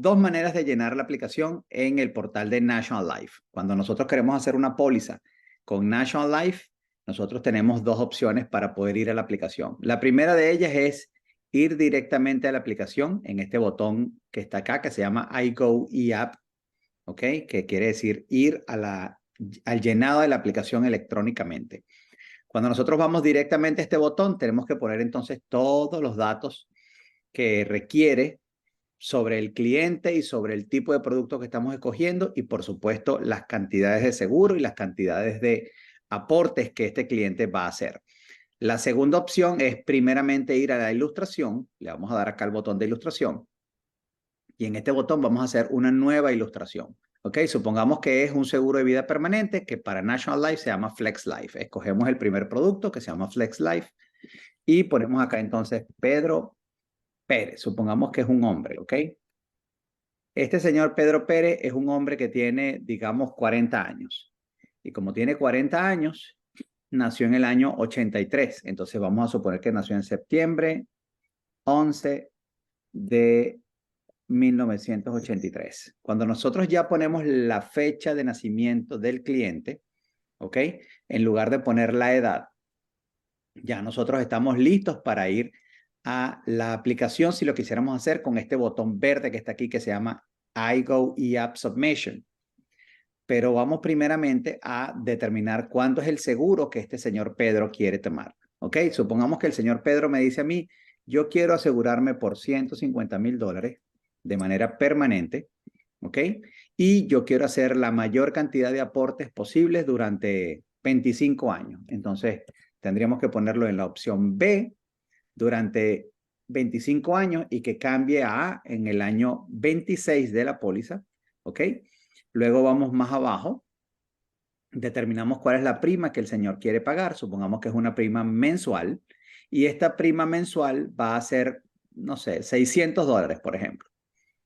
dos maneras de llenar la aplicación en el portal de National Life. Cuando nosotros queremos hacer una póliza con National Life, nosotros tenemos dos opciones para poder ir a la aplicación. La primera de ellas es ir directamente a la aplicación en este botón que está acá, que se llama iGo eApp, ¿ok? Que quiere decir ir al llenado de la aplicación electrónicamente. Cuando nosotros vamos directamente a este botón, tenemos que poner entonces todos los datos que requiere sobre el cliente y sobre el tipo de producto que estamos escogiendo y, por supuesto, las cantidades de seguro y las cantidades de aportes que este cliente va a hacer. La segunda opción es primeramente ir a la ilustración. Le vamos a dar acá el botón de ilustración. Y en este botón vamos a hacer una nueva ilustración. ¿Ok? Supongamos que es un seguro de vida permanente que para National Life se llama Flex Life. Escogemos el primer producto que se llama Flex Life y ponemos acá entonces Pedro Pérez. Supongamos que es un hombre, ¿ok? Este señor Pedro Pérez es un hombre que tiene, digamos, 40 años. Y como tiene 40 años, nació en el año 83. Entonces vamos a suponer que nació en septiembre 11 de 1983. Cuando nosotros ya ponemos la fecha de nacimiento del cliente, ¿ok? En lugar de poner la edad, ya nosotros estamos listos para ir a la aplicación si lo quisiéramos hacer con este botón verde que está aquí que se llama iGo eApp Submission. Pero vamos primeramente a determinar cuánto es el seguro que este señor Pedro quiere tomar. ¿Ok? Supongamos que el señor Pedro me dice a mí, yo quiero asegurarme por $150,000 de manera permanente. ¿Ok? Y yo quiero hacer la mayor cantidad de aportes posibles durante 25 años. Entonces, tendríamos que ponerlo en la opción B durante 25 años y que cambie a A en el año 26 de la póliza. ¿Ok? Luego vamos más abajo, determinamos cuál es la prima que el señor quiere pagar. Supongamos que es una prima mensual y esta prima mensual va a ser, no sé, $600, por ejemplo.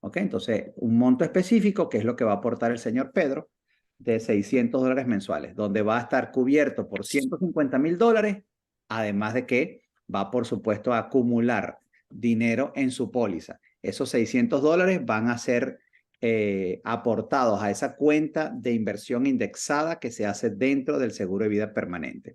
¿Ok? Entonces, un monto específico que es lo que va a aportar el señor Pedro de $600 mensuales, donde va a estar cubierto por $150,000, además de que va, por supuesto, a acumular dinero en su póliza. Esos $600 van a ser aportados a esa cuenta de inversión indexada que se hace dentro del seguro de vida permanente.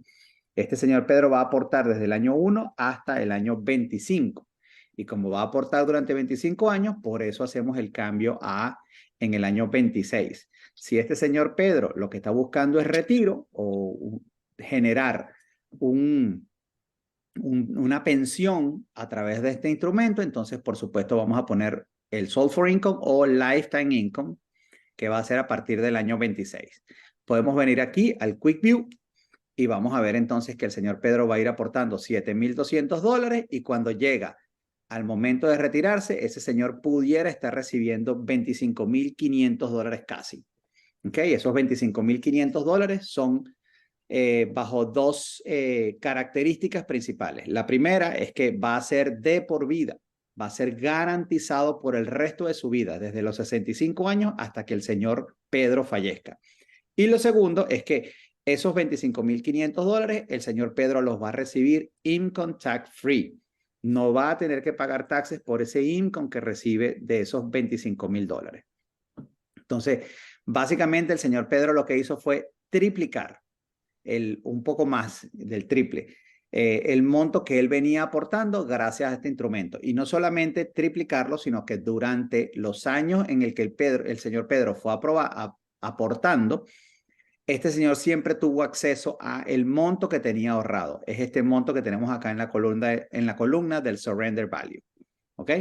Este señor Pedro va a aportar desde el año 1 hasta el año 25. Y como va a aportar durante 25 años, por eso hacemos el cambio a en el año 26. Si este señor Pedro lo que está buscando es retiro o generar una pensión a través de este instrumento, entonces por supuesto vamos a poner el Solve for Income o Lifetime Income, que va a ser a partir del año 26. Podemos venir aquí al Quick View y vamos a ver entonces que el señor Pedro va a ir aportando $7,200 y cuando llega al momento de retirarse, ese señor pudiera estar recibiendo $25,500 casi. ¿Ok? Esos $25,500 son bajo dos características principales. La primera es que va a ser de por vida, va a ser garantizado por el resto de su vida, desde los 65 años hasta que el señor Pedro fallezca. Y lo segundo es que esos $25,500, el señor Pedro los va a recibir income tax free. No va a tener que pagar taxes por ese income que recibe de esos $25,000. Entonces, básicamente el señor Pedro lo que hizo fue triplicar un poco más del triple, el monto que él venía aportando gracias a este instrumento. Y no solamente triplicarlo, sino que durante los años en el que el señor Pedro fue aportando, este señor siempre tuvo acceso a el monto que tenía ahorrado. Es este monto que tenemos acá en la columna del surrender value. ¿Ok?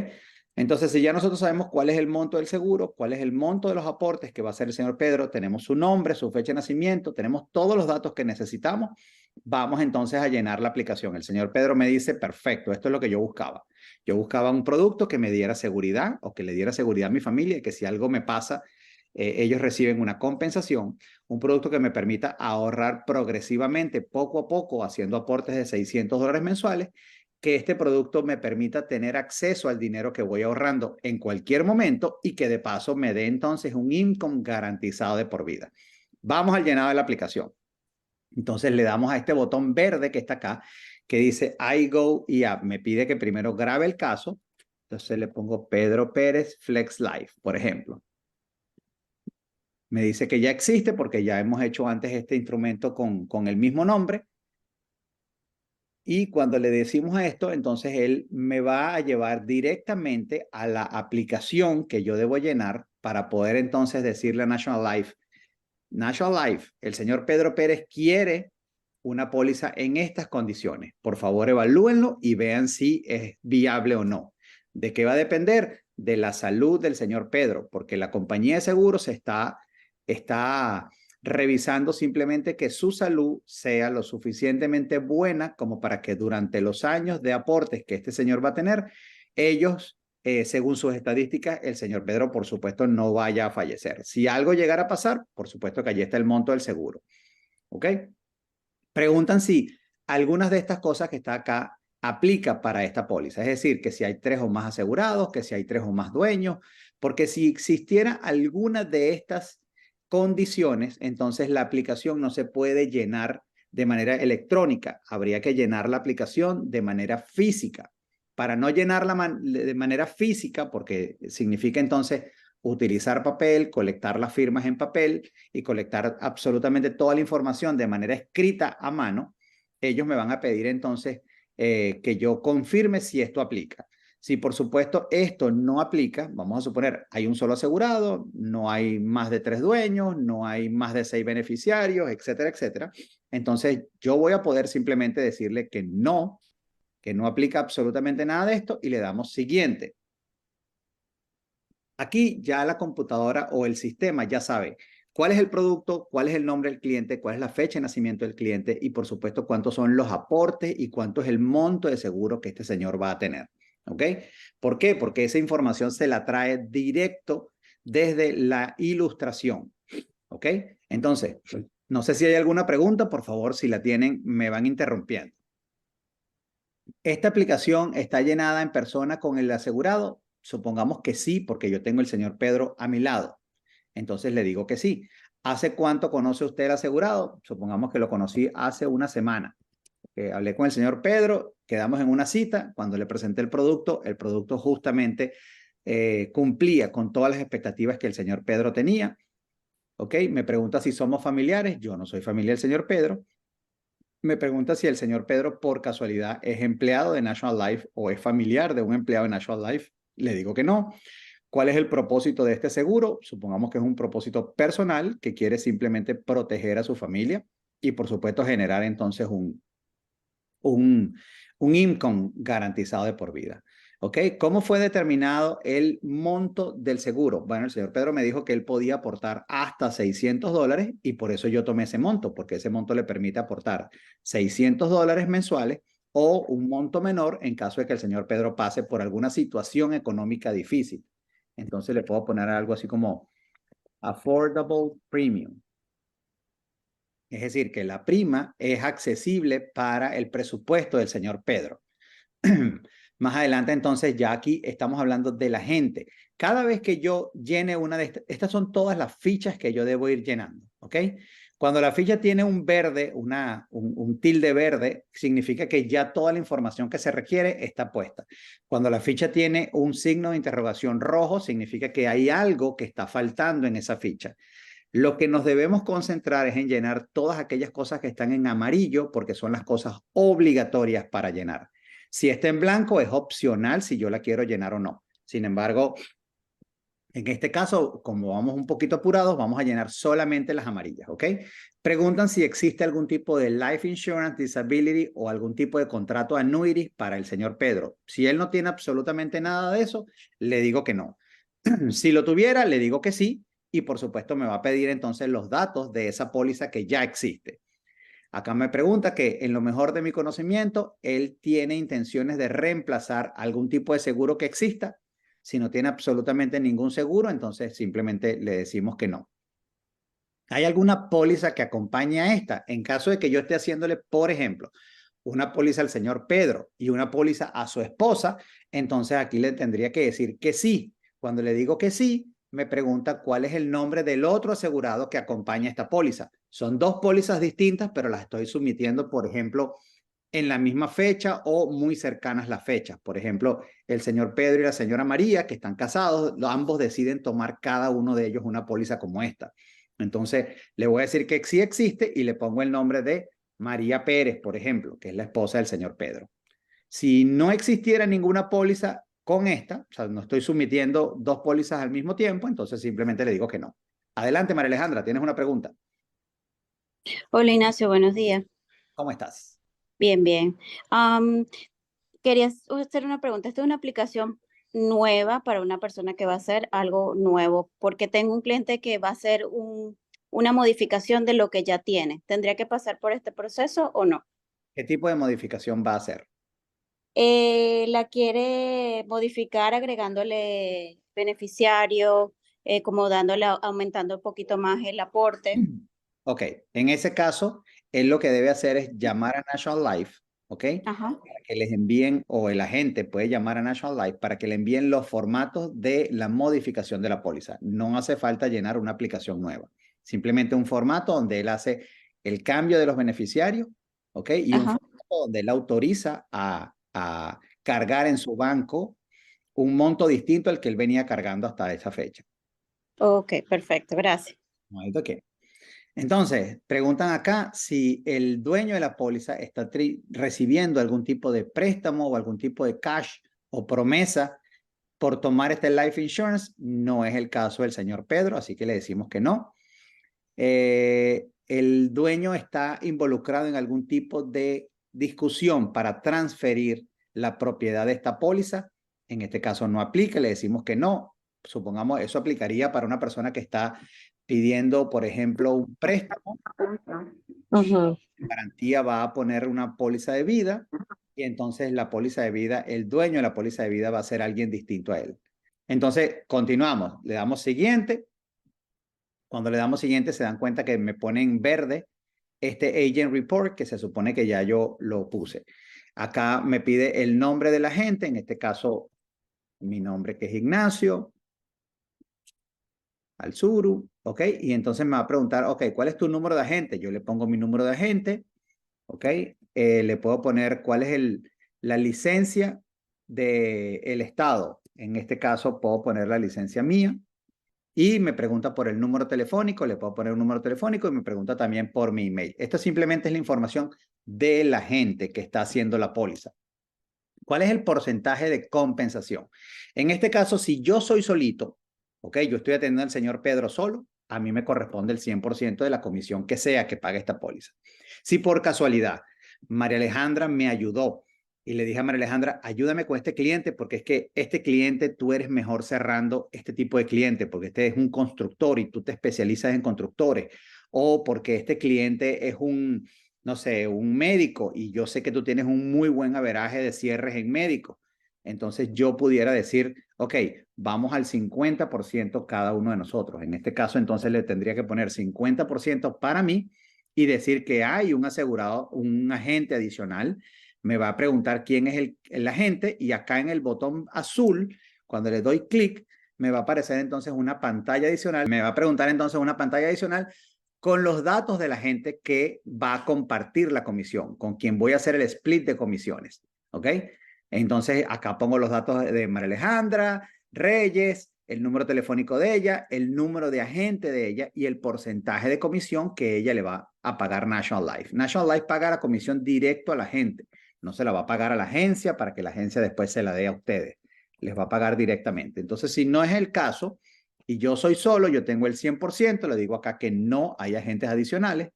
Entonces, si ya nosotros sabemos cuál es el monto del seguro, cuál es el monto de los aportes que va a hacer el señor Pedro, tenemos su nombre, su fecha de nacimiento, tenemos todos los datos que necesitamos, vamos entonces a llenar la aplicación. El señor Pedro me dice, perfecto, esto es lo que yo buscaba. Yo buscaba un producto que me diera seguridad o que le diera seguridad a mi familia y que si algo me pasa, ellos reciben una compensación, un producto que me permita ahorrar progresivamente, poco a poco, haciendo aportes de $600 mensuales, que este producto me permita tener acceso al dinero que voy ahorrando en cualquier momento y que de paso me dé entonces un income garantizado de por vida. Vamos al llenado de la aplicación. Entonces le damos a este botón verde que está acá, que dice iGo eApp. Me pide que primero grabe el caso Entonces le pongo Pedro Pérez Flex Life, por ejemplo. Me dice que ya existe porque ya hemos hecho antes este instrumento con el mismo nombre. Y cuando le decimos a esto, entonces él me va a llevar directamente a la aplicación que yo debo llenar para poder entonces decirle a National Life, National Life, el señor Pedro Pérez quiere una póliza en estas condiciones. Por favor, evalúenlo y vean si es viable o no. ¿De qué va a depender? De la salud del señor Pedro, porque la compañía de seguros está revisando simplemente que su salud sea lo suficientemente buena como para que durante los años de aportes que este señor va a tener, ellos, según sus estadísticas, el señor Pedro, por supuesto, no vaya a fallecer. Si algo llegara a pasar, por supuesto que allí está el monto del seguro. ¿Ok? Preguntan si algunas de estas cosas que está acá aplica para esta póliza. Es decir, que si hay 3 o más asegurados, que si hay 3 o más dueños, porque si existiera alguna de estas condiciones, entonces la aplicación no se puede llenar de manera electrónica. Habría que llenar la aplicación de manera física. Para no llenarla de manera física, porque significa entonces utilizar papel, colectar las firmas en papel y colectar absolutamente toda la información de manera escrita a mano, ellos me van a pedir entonces que yo confirme si esto aplica. Si por supuesto esto no aplica, vamos a suponer, hay un solo asegurado, no hay más de 3 dueños, no hay más de 6 beneficiarios, etcétera, etcétera. Entonces yo voy a poder simplemente decirle que no aplica absolutamente nada de esto y le damos siguiente. Aquí ya la computadora o el sistema ya sabe cuál es el producto, cuál es el nombre del cliente, cuál es la fecha de nacimiento del cliente y por supuesto cuántos son los aportes y cuánto es el monto de seguro que este señor va a tener. ¿Ok? ¿Por qué? Porque esa información se la trae directo desde la ilustración. ¿Ok? Entonces, no sé si hay alguna pregunta, por favor, si la tienen, me van interrumpiendo. ¿Esta aplicación está llenada en persona con el asegurado? Supongamos que sí, porque yo tengo el señor Pedro a mi lado. Entonces le digo que sí. ¿Hace cuánto conoce usted el asegurado? Supongamos que lo conocí hace una semana. Hablé con el señor Pedro, quedamos en una cita. Cuando le presenté el producto justamente cumplía con todas las expectativas que el señor Pedro tenía. ¿Ok? Me pregunta si somos familiares. Yo no soy familia del señor Pedro. Me pregunta si el señor Pedro por casualidad es empleado de National Life o es familiar de un empleado de National Life. Le digo que no. ¿Cuál es el propósito de este seguro? Supongamos que es un propósito personal que quiere simplemente proteger a su familia y por supuesto generar entonces un income garantizado de por vida. ¿Ok? ¿Cómo fue determinado el monto del seguro? Bueno, el señor Pedro me dijo que él podía aportar hasta $600 y por eso yo tomé ese monto, porque ese monto le permite aportar $600 mensuales o un monto menor en caso de que el señor Pedro pase por alguna situación económica difícil. Entonces le puedo poner algo así como affordable premium. Es decir, que la prima es accesible para el presupuesto del señor Pedro. Más adelante, entonces, ya aquí estamos hablando de la gente. Cada vez que yo llene una de estas son todas las fichas que yo debo ir llenando, ¿ok? Cuando la ficha tiene un verde, un tilde verde, significa que ya toda la información que se requiere está puesta. Cuando la ficha tiene un signo de interrogación rojo, significa que hay algo que está faltando en esa ficha. Lo que nos debemos concentrar es en llenar todas aquellas cosas que están en amarillo porque son las cosas obligatorias para llenar. Si está en blanco es opcional si yo la quiero llenar o no. Sin embargo, en este caso, como vamos un poquito apurados, vamos a llenar solamente las amarillas, ¿ok? Preguntan si existe algún tipo de life insurance, disability o algún tipo de contrato annuity para el señor Pedro. Si él no tiene absolutamente nada de eso, le digo que no. Si lo tuviera, le digo que sí y por supuesto me va a pedir entonces los datos de esa póliza que ya existe. Acá me pregunta que en lo mejor de mi conocimiento, él tiene intenciones de reemplazar algún tipo de seguro que exista. Si no tiene absolutamente ningún seguro, entonces simplemente le decimos que no. ¿Hay alguna póliza que acompañe a esta? En caso de que yo esté haciéndole, por ejemplo, una póliza al señor Pedro y una póliza a su esposa, entonces aquí le tendría que decir que sí. Cuando le digo que sí, me pregunta cuál es el nombre del otro asegurado que acompaña esta póliza. Son 2 pólizas distintas, pero las estoy sometiendo, por ejemplo, en la misma fecha o muy cercanas las fechas. Por ejemplo, el señor Pedro y la señora María, que están casados, ambos deciden tomar cada uno de ellos una póliza como esta. Entonces, le voy a decir que sí existe y le pongo el nombre de María Pérez, por ejemplo, que es la esposa del señor Pedro. Si no existiera ninguna póliza con esta, o sea, no estoy sometiendo dos pólizas al mismo tiempo, entonces simplemente le digo que no. Adelante, María Alejandra, tienes una pregunta. Hola Ignacio, buenos días. ¿Cómo estás? Bien, bien. Am, Quería hacer una pregunta. Esta es una aplicación nueva para una persona que va a hacer algo nuevo, porque tengo un cliente que va a hacer una modificación de lo que ya tiene. ¿Tendría que pasar por este proceso o no? ¿Qué tipo de modificación va a hacer? La quiere modificar agregándole beneficiario, como dándole, aumentando un poquito más el aporte. Ok, en ese caso, él lo que debe hacer es llamar a National Life, ¿ok? Ajá. Para que les envíen, o el agente puede llamar a National Life para que le envíen los formatos de la modificación de la póliza. No hace falta llenar una aplicación nueva. Simplemente un formato donde él hace el cambio de los beneficiarios, ¿ok? Y un Ajá. formato donde él autoriza a cargar en su banco un monto distinto al que él venía cargando hasta esa fecha. Ok, perfecto, gracias. ¿No hay de qué? Entonces, preguntan acá si el dueño de la póliza está recibiendo algún tipo de préstamo o algún tipo de cash o promesa por tomar este life insurance. No es el caso del señor Pedro, así que le decimos que no. El dueño está involucrado en algún tipo de discusión para transferir la propiedad de esta póliza. En este caso no aplica, le decimos que no. Supongamos, eso aplicaría para una persona que está pidiendo, por ejemplo, un préstamo. Ujú. Garantía va a poner una póliza de vida y entonces la póliza de vida, el dueño de la póliza de vida va a ser alguien distinto a él. Entonces, continuamos, le damos siguiente. Cuando le damos siguiente se dan cuenta que me pone en verde este agent report que se supone que ya yo lo puse. Acá me pide el nombre de la gente, en este caso mi nombre que es Ignacio Alzuru, ¿ok? Y entonces me va a preguntar, ok, ¿cuál es tu número de agente? Yo le pongo mi número de agente, ¿ok? Le puedo poner cuál es la licencia del estado. En este caso puedo poner la licencia mía. Y me pregunta por el número telefónico, le puedo poner un número telefónico y me pregunta también por mi email. Esto simplemente es la información de la gente que está haciendo la póliza. ¿Cuál es el porcentaje de compensación? En este caso, si yo soy solito, ok, yo estoy atendiendo al señor Pedro solo, a mí me corresponde el 100% de la comisión que sea que pague esta póliza. Si por casualidad María Alejandra me ayudó y le dije a María Alejandra, ayúdame con este cliente porque es que este cliente tú eres mejor cerrando este tipo de cliente porque este es un constructor y tú te especializas en constructores o porque este cliente es un, no sé, un médico y yo sé que tú tienes un muy buen averaje de cierres en médico. Entonces yo pudiera decir, ok, vamos al 50% cada uno de nosotros. En este caso, entonces le tendría que poner 50% para mí y decir que hay un asegurado, un agente adicional. Me va a preguntar quién es el agente y acá en el botón azul, cuando le doy clic, me va a aparecer entonces una pantalla adicional. Me va a preguntar entonces una pantalla adicional con los datos de la gente que va a compartir la comisión, con quien voy a hacer el split de comisiones. ¿Ok? Entonces, acá pongo los datos de María Alejandra, Reyes, el número telefónico de ella, el número de agente de ella y el porcentaje de comisión que ella le va a pagar National Life. National Life paga la comisión directo a la gente. No se la va a pagar a la agencia para que la agencia después se la dé a ustedes. Les va a pagar directamente. Entonces, si no es el caso, y yo soy solo, yo tengo el 100%, le digo acá que no hay agentes adicionales.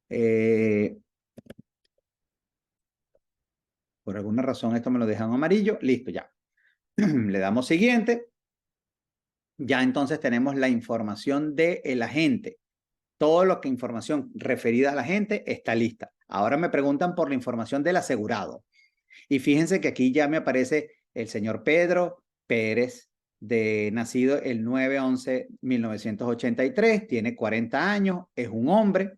Eh, por alguna razón esto me lo dejan amarillo, listo, ya. Le damos siguiente. Ya entonces tenemos la información del agente. Todo lo que información referida al agente está lista. Ahora me preguntan por la información del asegurado. Y fíjense que aquí ya me aparece el señor Pedro Pérez, nacido el 9/11/1983, tiene 40 años, es un hombre,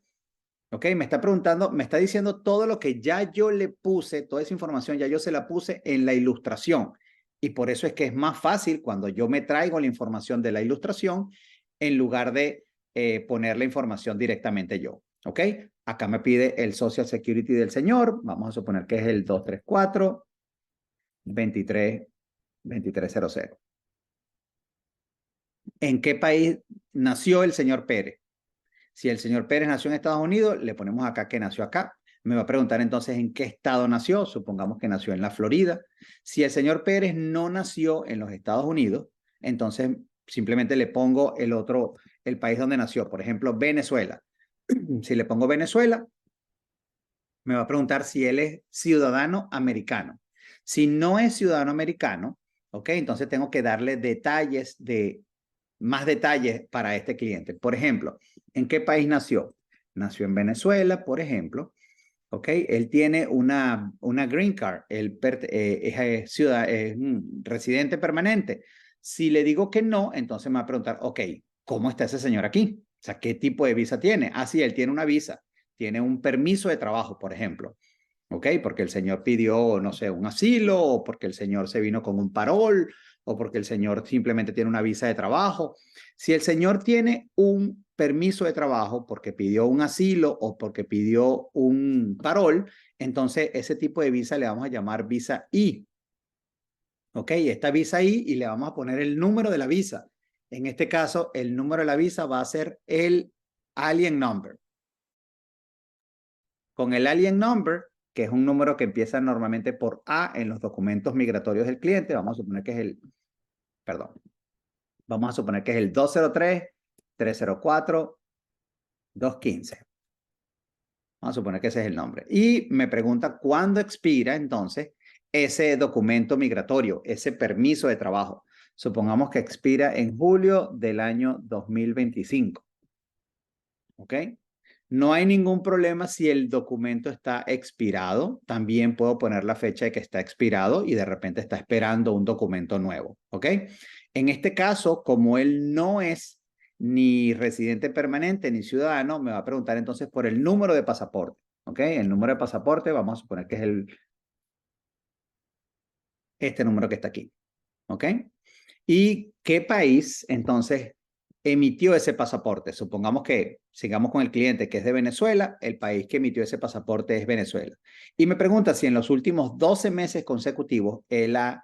¿ok? Me está preguntando, me está diciendo todo lo que ya yo le puse, toda esa información ya yo se la puse en la ilustración. Y por eso es que es más fácil cuando yo me traigo la información de la ilustración en lugar de poner la información directamente yo. ¿Ok? Acá me pide el Social Security del señor. Vamos a suponer que es el 234 23 2300. ¿En qué país nació el señor Pérez? Si el señor Pérez nació en Estados Unidos, le ponemos acá que nació acá. Me va a preguntar entonces en qué estado nació. Supongamos que nació en la Florida. Si el señor Pérez no nació en los Estados Unidos, entonces simplemente le pongo el país donde nació. Por ejemplo, Venezuela. Si le pongo Venezuela, me va a preguntar si él es ciudadano americano. Si no es ciudadano americano, ¿ok? Entonces tengo que darle más detalles para este cliente. Por ejemplo, ¿en qué país nació? Nació en Venezuela, por ejemplo. ¿Ok? Él tiene una green card. Él es residente permanente. Si le digo que no, entonces me va a preguntar, ok, ¿cómo está ese señor aquí? O sea, ¿qué tipo de visa tiene? Ah, sí, él tiene una visa. Tiene un permiso de trabajo, por ejemplo. ¿Ok? Porque el señor pidió, no sé, un asilo, o porque el señor se vino con un parol, o porque el señor simplemente tiene una visa de trabajo. Si el señor tiene un permiso de trabajo porque pidió un asilo o porque pidió un parol, entonces ese tipo de visa le vamos a llamar visa I. ¿Ok? Esta visa I y le vamos a poner el número de la visa. En este caso, el número de la visa va a ser el alien number. Con el alien number, que es un número que empieza normalmente por A en los documentos migratorios del cliente, vamos a suponer que es vamos a suponer que es el 203-304-215. Vamos a suponer que ese es el nombre. Y me pregunta cuándo expira entonces ese documento migratorio, ese permiso de trabajo. Supongamos que expira en julio del año 2025. ¿Ok? No hay ningún problema si el documento está expirado. También puedo poner la fecha de que está expirado y de repente está esperando un documento nuevo. ¿Ok? En este caso, como él no es ni residente permanente ni ciudadano, me va a preguntar entonces por el número de pasaporte. ¿Ok? El número de pasaporte, vamos a suponer que es este número que está aquí. ¿Ok? ¿Y qué país entonces emitió ese pasaporte? Supongamos que sigamos con el cliente que es de Venezuela, el país que emitió ese pasaporte es Venezuela. Y me pregunta si en los últimos 12 meses consecutivos él ha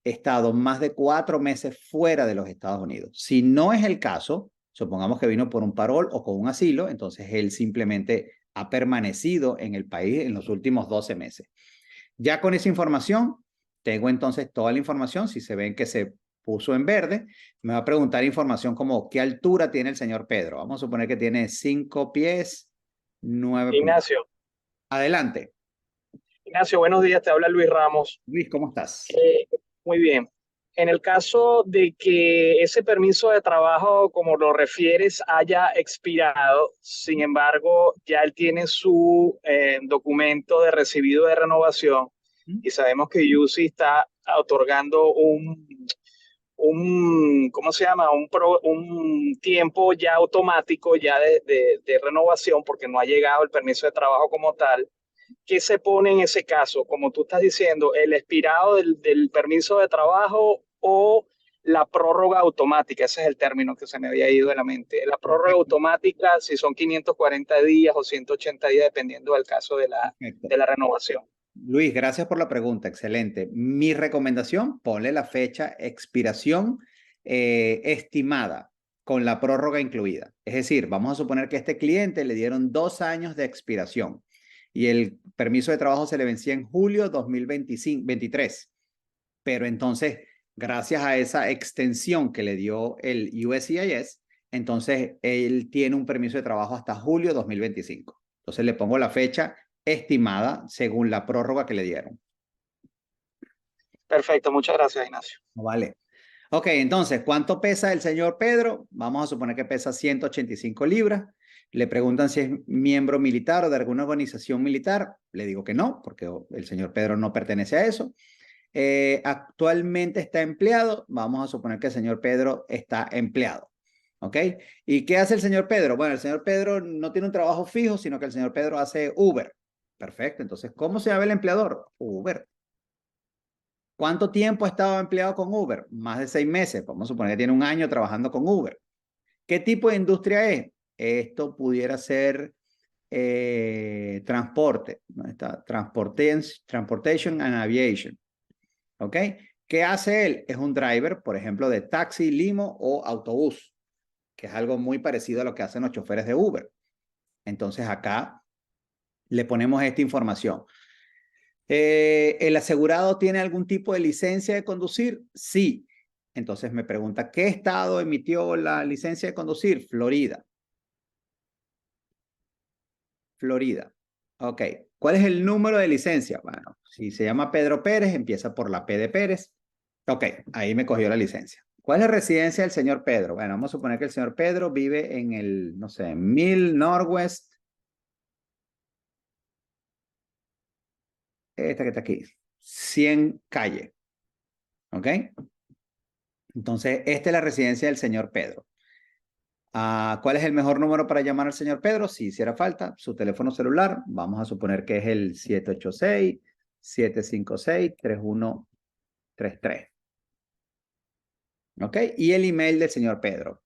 estado más de 4 meses fuera de los Estados Unidos. Si no es el caso, supongamos que vino por un parol o con un asilo, entonces él simplemente ha permanecido en el país en los últimos 12 meses. Ya con esa información, tengo entonces toda la información. Si se ven que se puso en verde, me va a preguntar información como qué altura tiene el señor Pedro. Vamos a suponer que tiene 5 pies, 9 pulgadas. Ignacio, Adelante. Ignacio, buenos días, te habla Luis Ramos. Luis, ¿cómo estás? Eh, Muy bien. En el caso de que ese permiso de trabajo, como lo refieres, haya expirado, sin embargo, ya él tiene su documento de recibido de renovación y sabemos que UCI está otorgando ¿cómo se llama? Un tiempo ya automático ya de renovación porque no ha llegado el permiso de trabajo como tal. ¿Qué se pone en ese caso? Como tú estás diciendo, el expirado del permiso de trabajo o la prórroga automática, ese es el término que se me había ido de la mente. La prórroga Perfecto. automática, si son 540 días o 180 días, dependiendo del caso Perfecto. de la renovación. Luis, gracias por la pregunta. Excelente. Mi recomendación, ponle la fecha expiración estimada con la prórroga incluida. Es decir, vamos a suponer que a este cliente le dieron 2 años de expiración y el permiso de trabajo se le vencía en julio 2023. Pero entonces, gracias a esa extensión que le dio el USCIS, entonces él tiene un permiso de trabajo hasta julio 2025. Entonces le pongo la fecha estimada según la prórroga que le dieron. Perfecto, muchas gracias, Ignacio. Vale. Ok, entonces, ¿cuánto pesa el señor Pedro? Vamos a suponer que pesa 185 libras. Le preguntan si es miembro militar o de alguna organización militar. Le digo que no, porque el señor Pedro no pertenece a eso. Actualmente está empleado. Vamos a suponer que el señor Pedro está empleado. ¿Ok? ¿Y qué hace el señor Pedro? Bueno, el señor Pedro no tiene un trabajo fijo, sino que el señor Pedro hace Uber. Perfecto. Entonces, ¿cómo se llama el empleador? Uber. ¿Cuánto tiempo ha estado empleado con Uber? Más de 6 meses. Vamos a suponer que tiene un año trabajando con Uber. ¿Qué tipo de industria es? Esto pudiera ser transporte. ¿Dónde está? Transportation and Aviation. ¿Ok? ¿Qué hace él? Es un driver, por ejemplo, de taxi, limo o autobús, que es algo muy parecido a lo que hacen los choferes de Uber. Entonces acá le ponemos esta información. ¿El asegurado tiene algún tipo de licencia de conducir? Sí. Entonces me pregunta, ¿qué estado emitió la licencia de conducir? Florida. Florida. Ok. ¿Cuál es el número de licencia? Bueno, si se llama Pedro Pérez, empieza por la P de Pérez. Ok, ahí me cogió la licencia. ¿Cuál es la residencia del señor Pedro? Bueno, vamos a suponer que el señor Pedro vive en el, no sé, 1000 Northwest. Esta que está aquí. 100 calle. ¿Ok? Entonces, esta es la residencia del señor Pedro. ¿Cuál es el mejor número para llamar al señor Pedro? Si hiciera falta, su teléfono celular. Vamos a suponer que es el 786-756-3133. ¿Ok? Y el email del señor Pedro.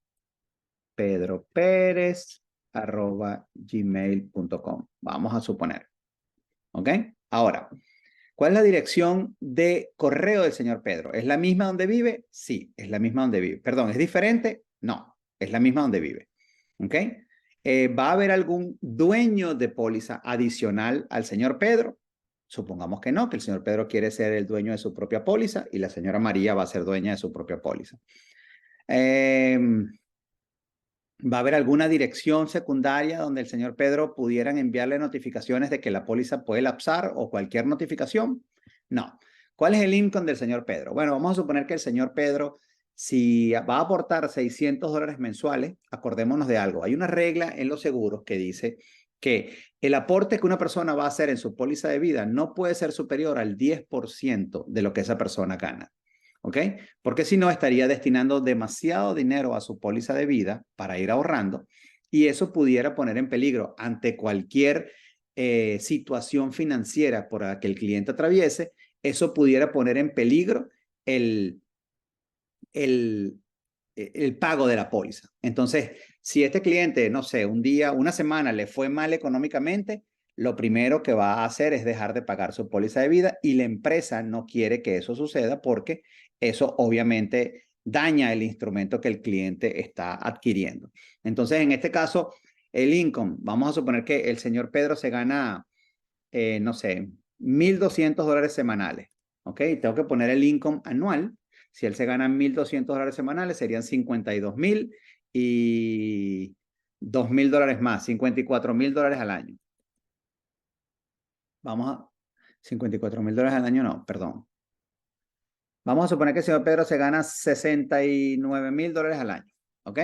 pedropérez@gmail.com. Vamos a suponer. ¿Ok? Ahora, ¿cuál es la dirección de correo del señor Pedro? ¿Es la misma donde vive? Sí, es la misma donde vive. Perdón, ¿es diferente? No, es la misma donde vive. ¿Ok? ¿Va a haber algún dueño de póliza adicional al señor Pedro? Supongamos que no, que el señor Pedro quiere ser el dueño de su propia póliza y la señora María va a ser dueña de su propia póliza. ¿Va a haber alguna dirección secundaria donde el señor Pedro pudieran enviarle notificaciones de que la póliza puede lapsar o cualquier notificación? No. ¿Cuál es el income del señor Pedro? Bueno, vamos a suponer que el señor Pedro, si va a aportar $600 mensuales, acordémonos de algo. Hay una regla en los seguros que dice que el aporte que una persona va a hacer en su póliza de vida no puede ser superior al 10% de lo que esa persona gana. ¿Ok? Porque si no, estaría destinando demasiado dinero a su póliza de vida para ir ahorrando y eso pudiera poner en peligro ante cualquier situación financiera por la que el cliente atraviese, eso pudiera poner en peligro el, el, el pago de la póliza. Entonces, si este cliente, no sé, un día, una semana le fue mal económicamente, lo primero que va a hacer es dejar de pagar su póliza de vida y la empresa no quiere que eso suceda porque eso obviamente daña el instrumento que el cliente está adquiriendo. Entonces, en este caso, el income, vamos a suponer que el señor Pedro se gana, no sé, $1,200 semanales. ¿Ok? Tengo que poner el income anual. Si él se gana $1,200 semanales, serían 52,000 y $2,000 más, $54,000 al año. Vamos a, $54,000 al año, no, perdón. Vamos a suponer que el señor Pedro se gana $69,000 al año. ¿Ok?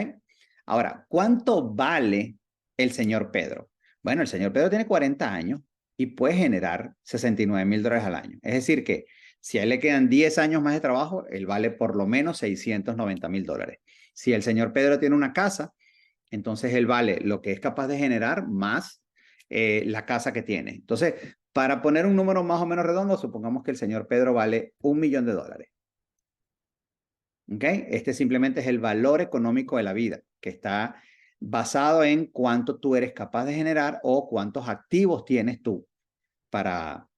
Ahora, ¿cuánto vale el señor Pedro? Bueno, el señor Pedro tiene 40 años y puede generar $69,000 al año. Es decir que si a él le quedan 10 años más de trabajo, él vale por lo menos $690,000. Si el señor Pedro tiene una casa, entonces él vale lo que es capaz de generar más la casa que tiene. Entonces, para poner un número más o menos redondo, supongamos que el señor Pedro vale $1,000,000. ¿Ok? Este simplemente es el valor económico de la vida, que está basado en cuánto tú eres capaz de generar o cuántos activos tienes tú para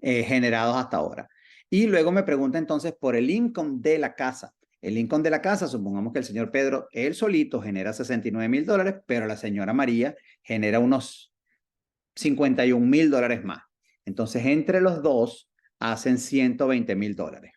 generados hasta ahora. Y luego me pregunta entonces por el income de la casa. El income de la casa, supongamos que el señor Pedro, él solito genera $69,000, pero la señora María genera unos $51,000 más. Entonces, entre los dos hacen $120,000.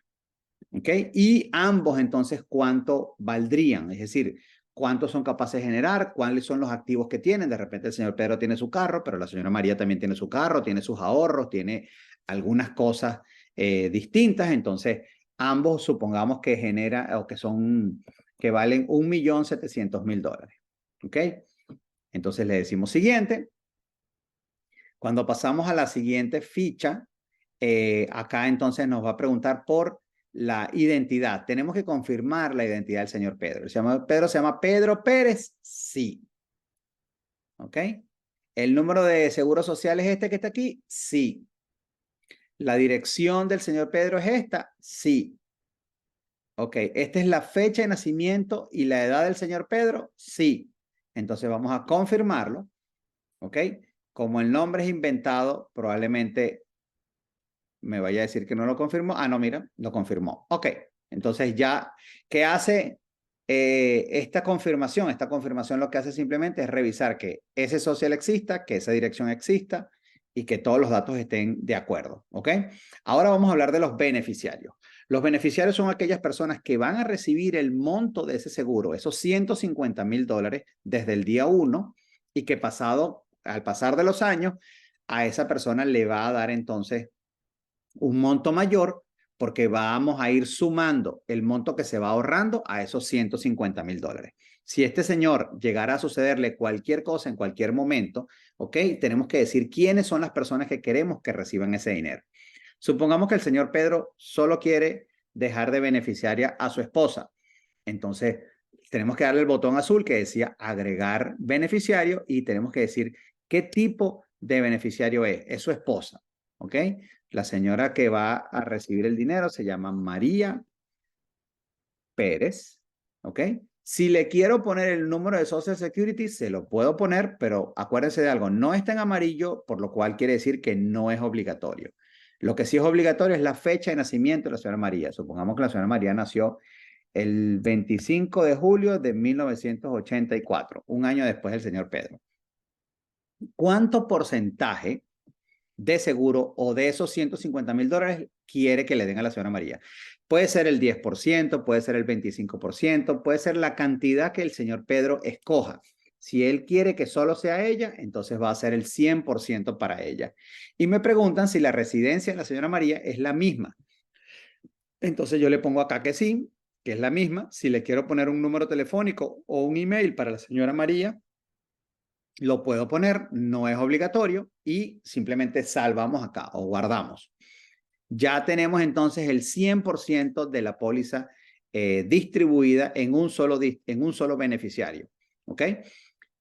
¿Ok? Y ambos entonces, ¿cuánto valdrían? Es decir, ¿cuántos son capaces de generar? ¿Cuáles son los activos que tienen? De repente el señor Pedro tiene su carro, pero la señora María también tiene su carro, tiene sus ahorros, tiene algunas cosas distintas. Entonces, ambos supongamos que genera o que valen $1,700,000. ¿Ok? Entonces le decimos siguiente. Cuando pasamos a la siguiente ficha, acá entonces nos va a preguntar por la identidad. Tenemos que confirmar la identidad del señor Pedro. ¿Se llama Pedro Pérez? Sí. ¿Ok? ¿El número de seguro social es este que está aquí? Sí. ¿La dirección del señor Pedro es esta? Sí. Ok, ¿esta es la fecha de nacimiento y la edad del señor Pedro? Sí. Entonces vamos a confirmarlo. ¿ok? Como el nombre es inventado, probablemente me vaya a decir que no lo confirmó. Ah, no, mira, lo confirmó. Ok, entonces ya, ¿qué hace esta confirmación? Esta confirmación lo que hace simplemente es revisar que ese social exista, que esa dirección exista y que todos los datos estén de acuerdo, ¿ok? Ahora vamos a hablar de los beneficiarios. Los beneficiarios son aquellas personas que van a recibir el monto de ese seguro, esos $150,000 desde el día 1 y que al pasar de los años, a esa persona le va a dar entonces un monto mayor porque vamos a ir sumando el monto que se va ahorrando a esos $150,000. Si este señor llegara a sucederle cualquier cosa en cualquier momento, ¿ok? Tenemos que decir quiénes son las personas que queremos que reciban ese dinero. Supongamos que el señor Pedro solo quiere dejar de beneficiaria a su esposa. Entonces, tenemos que darle el botón azul que decía agregar beneficiario y tenemos que decir qué tipo de beneficiario es. Es su esposa, ¿ok? La señora que va a recibir el dinero se llama María Pérez, ¿ok? Si le quiero poner el número de Social Security, se lo puedo poner, pero acuérdense de algo, no está en amarillo, por lo cual quiere decir que no es obligatorio. Lo que sí es obligatorio es la fecha de nacimiento de la señora María. Supongamos que la señora María nació el 25 de julio de 1984, un año después del señor Pedro. ¿Cuánto porcentaje de seguro o de esos $150,000 quiere que le den a la señora María? Puede ser el 10%, puede ser el 25%, puede ser la cantidad que el señor Pedro escoja. Si él quiere que solo sea ella, entonces va a ser el 100% para ella. Y me preguntan si la residencia de la señora María es la misma. Entonces yo le pongo acá que sí, que es la misma. Si le quiero poner un número telefónico o un email para la señora María, lo puedo poner, no es obligatorio y simplemente salvamos acá o guardamos. Ya tenemos entonces el 100% de la póliza distribuida en un solo beneficiario. ¿Ok?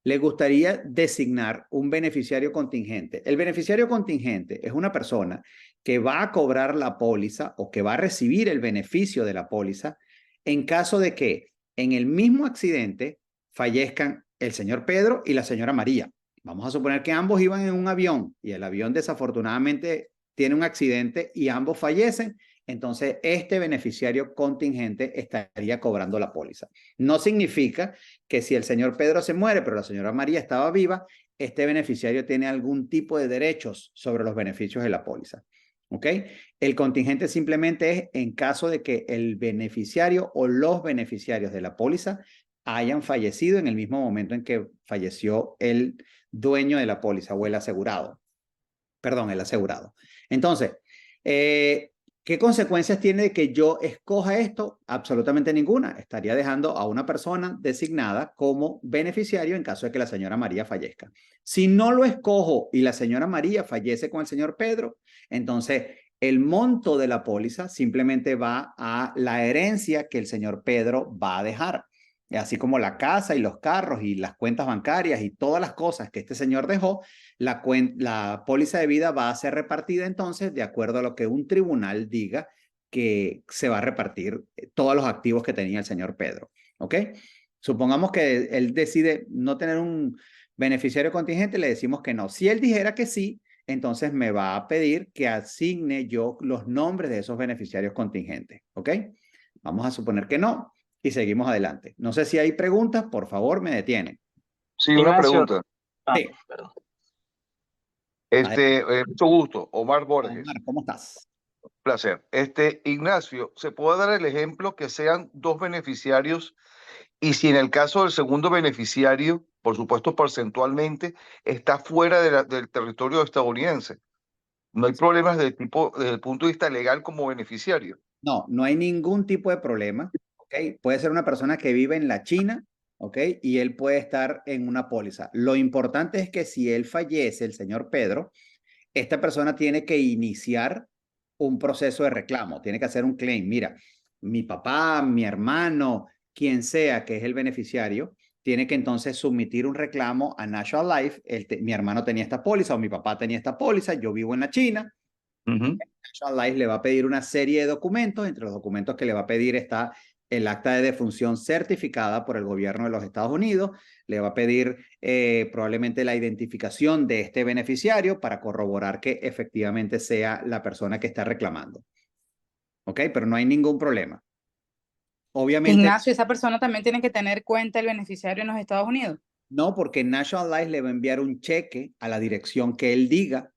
Le gustaría designar un beneficiario contingente. El beneficiario contingente es una persona que va a cobrar la póliza o que va a recibir el beneficio de la póliza en caso de que en el mismo accidente fallezcan el señor Pedro y la señora María. Vamos a suponer que ambos iban en un avión y el avión desafortunadamente tiene un accidente y ambos fallecen. Entonces, este beneficiario contingente estaría cobrando la póliza. No significa que si el señor Pedro se muere, pero la señora María estaba viva, este beneficiario tiene algún tipo de derechos sobre los beneficios de la póliza. ¿Ok? El contingente simplemente es en caso de que el beneficiario o los beneficiarios de la póliza hayan fallecido en el mismo momento en que falleció el dueño de la póliza o el asegurado. Perdón, el asegurado. Entonces, ¿qué consecuencias tiene de que yo escoja esto? Absolutamente ninguna. Estaría dejando a una persona designada como beneficiario en caso de que la señora María fallezca. Si no lo escojo y la señora María fallece con el señor Pedro, entonces el monto de la póliza simplemente va a la herencia que el señor Pedro va a dejar. Así como la casa y los carros y las cuentas bancarias y todas las cosas que este señor dejó, la póliza de vida va a ser repartida entonces de acuerdo a lo que un tribunal diga que se va a repartir todos los activos que tenía el señor Pedro. ¿Ok? Supongamos que él decide no tener un beneficiario contingente, le decimos que no. Si él dijera que sí, entonces me va a pedir que asigne yo los nombres de esos beneficiarios contingentes. ¿Ok? Vamos a suponer que no y seguimos adelante. No sé si hay preguntas, por favor, me detienen. Sí, una Ignacio, pregunta. Sí. perdón. Mucho gusto, Omar Borges. Omar, ¿cómo estás? Placer. Ignacio, ¿se puede dar el ejemplo que sean dos beneficiarios y si en el caso del segundo beneficiario, por supuesto porcentualmente, está fuera del territorio estadounidense? No hay problemas de tipo, desde el punto de vista legal como beneficiario. No, no hay ningún tipo de problema, ¿ok? Puede ser una persona que vive en la China, ¿ok? Y él puede estar en una póliza. Lo importante es que si él fallece, el señor Pedro, esta persona tiene que iniciar un proceso de reclamo, tiene que hacer un claim. Mira, mi papá, mi hermano, quien sea que es el beneficiario, tiene que entonces submitir un reclamo a National Life. Mi hermano tenía esta póliza o mi papá tenía esta póliza, yo vivo en la China. National Life le va a pedir una serie de documentos. Entre los documentos que le va a pedir está el acta de defunción certificada por el gobierno de los Estados Unidos, le va a pedir probablemente la identificación de este beneficiario para corroborar que efectivamente sea la persona que está reclamando. ¿Ok? Pero no hay ningún problema. Obviamente. Ignacio, esa persona también tiene que tener cuenta el beneficiario en los Estados Unidos. No, porque National Life le va a enviar un cheque a la dirección que él diga,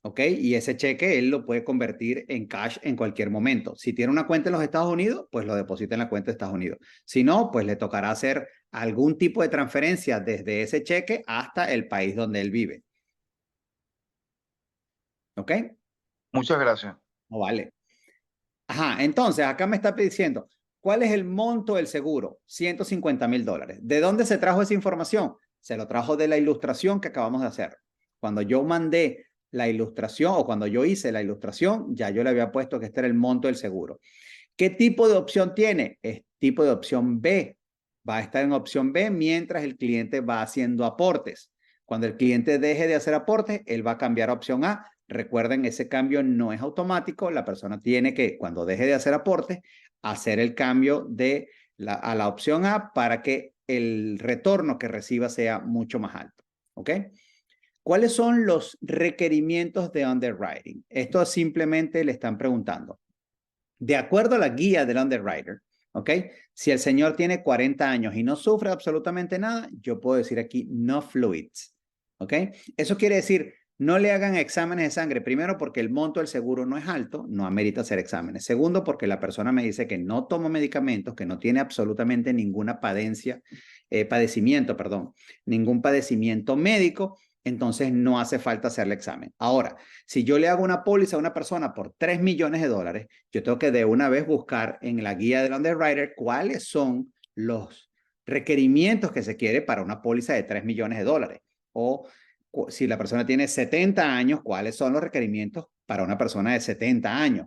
¿ok? Y ese cheque él lo puede convertir en cash en cualquier momento. Si tiene una cuenta en los Estados Unidos, pues lo deposita en la cuenta de Estados Unidos. Si no, pues le tocará hacer algún tipo de transferencia desde ese cheque hasta el país donde él vive. ¿Ok? Muchas gracias. No vale. Ajá, entonces acá me está diciendo, ¿cuál es el monto del seguro? $150,000. ¿De dónde se trajo esa información? Se lo trajo de la ilustración que acabamos de hacer. Cuando yo mandé la ilustración o cuando yo hice la ilustración, ya yo le había puesto que este era el monto del seguro. ¿Qué tipo de opción tiene? Es tipo de opción B. Va a estar en opción B mientras el cliente va haciendo aportes. Cuando el cliente deje de hacer aportes, él va a cambiar a opción A. Recuerden, ese cambio no es automático. La persona tiene que, cuando deje de hacer aportes, hacer el cambio a la opción A para que el retorno que reciba sea mucho más alto. ¿Ok? ¿Cuáles son los requerimientos de underwriting? Esto simplemente le están preguntando. De acuerdo a la guía del underwriter, ¿ok? Si el señor tiene 40 años y no sufre absolutamente nada, yo puedo decir aquí no fluids, ¿ok? Eso quiere decir, no le hagan exámenes de sangre. Primero, porque el monto del seguro no es alto, no amerita hacer exámenes. Segundo, porque la persona me dice que no toma medicamentos, que no tiene absolutamente ninguna ningún padecimiento médico. Entonces no hace falta hacerle examen. Ahora, si yo le hago una póliza a una persona por $3 millones, yo tengo que de una vez buscar en la guía del underwriter cuáles son los requerimientos que se quiere para una póliza de $3 millones. O si la persona tiene 70 años, cuáles son los requerimientos para una persona de 70 años.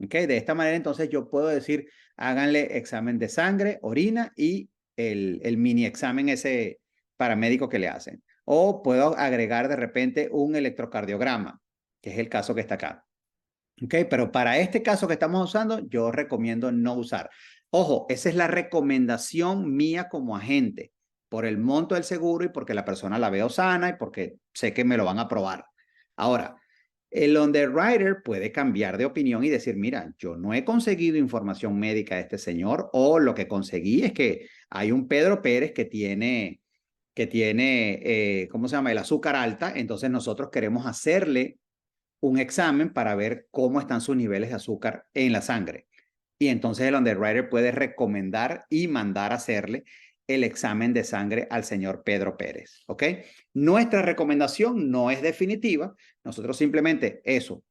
¿Okay? De esta manera, entonces, yo puedo decir, háganle examen de sangre, orina y el mini examen ese paramédico que le hacen. O puedo agregar de repente un electrocardiograma, que es el caso que está acá. ¿Ok? Pero para este caso que estamos usando, yo recomiendo no usar. Ojo, esa es la recomendación mía como agente, por el monto del seguro y porque la persona la veo sana y porque sé que me lo van a aprobar. Ahora, el underwriter puede cambiar de opinión y decir, mira, yo no he conseguido información médica de este señor, o lo que conseguí es que hay un Pedro Pérez que tiene ¿cómo se llama? El azúcar alta, entonces nosotros queremos hacerle un examen para ver cómo están sus niveles de azúcar en la sangre. Y entonces el underwriter puede recomendar y mandar a hacerle el examen de sangre al señor Pedro Pérez, ¿ok? Nuestra recomendación no es definitiva, nosotros simplemente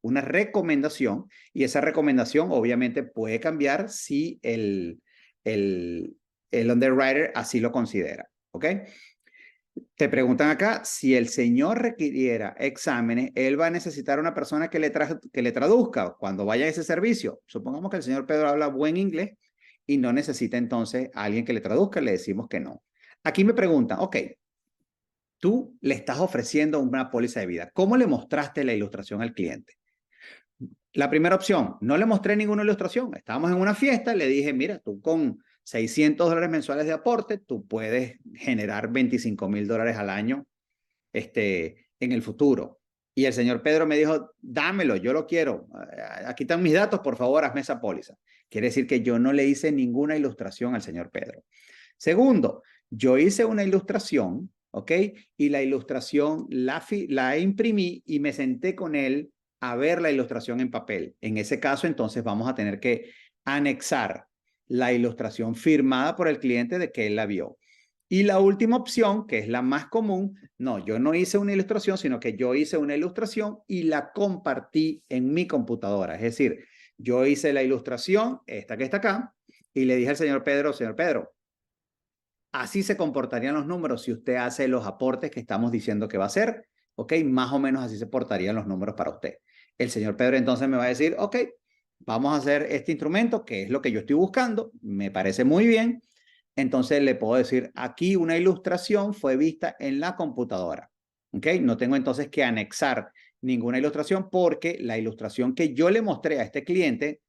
una recomendación, y esa recomendación obviamente puede cambiar si el underwriter así lo considera, ¿ok? Te preguntan acá, si el señor requiriera exámenes, él va a necesitar una persona que le traduzca cuando vaya a ese servicio. Supongamos que el señor Pedro habla buen inglés y no necesita entonces a alguien que le traduzca, le decimos que no. Aquí me preguntan, ok, tú le estás ofreciendo una póliza de vida. ¿Cómo le mostraste la ilustración al cliente? La primera opción, no le mostré ninguna ilustración. Estábamos en una fiesta, le dije, mira, tú con $600 mensuales de aporte, tú puedes generar $25,000 al año en el futuro. Y el señor Pedro me dijo, dámelo, yo lo quiero. Aquí están mis datos, por favor, hazme esa póliza. Quiere decir que yo no le hice ninguna ilustración al señor Pedro. Segundo, yo hice una ilustración, ¿ok? Y la ilustración la imprimí y me senté con él a ver la ilustración en papel. En ese caso, entonces, vamos a tener que anexar la ilustración firmada por el cliente de que él la vio. Y la última opción, que es la más común, no, yo no hice una ilustración, sino que yo hice una ilustración y la compartí en mi computadora. Es decir, yo hice la ilustración, esta que está acá, y le dije al señor Pedro, así se comportarían los números si usted hace los aportes que estamos diciendo que va a hacer, ¿ok? Más o menos así se portarían los números para usted. El señor Pedro entonces me va a decir, ok, vamos a hacer este instrumento, que es lo que yo estoy buscando, me parece muy bien. Entonces le puedo decir, aquí una ilustración fue vista en la computadora, ¿ok? No tengo entonces que anexar ninguna ilustración porque la ilustración que yo le mostré a este cliente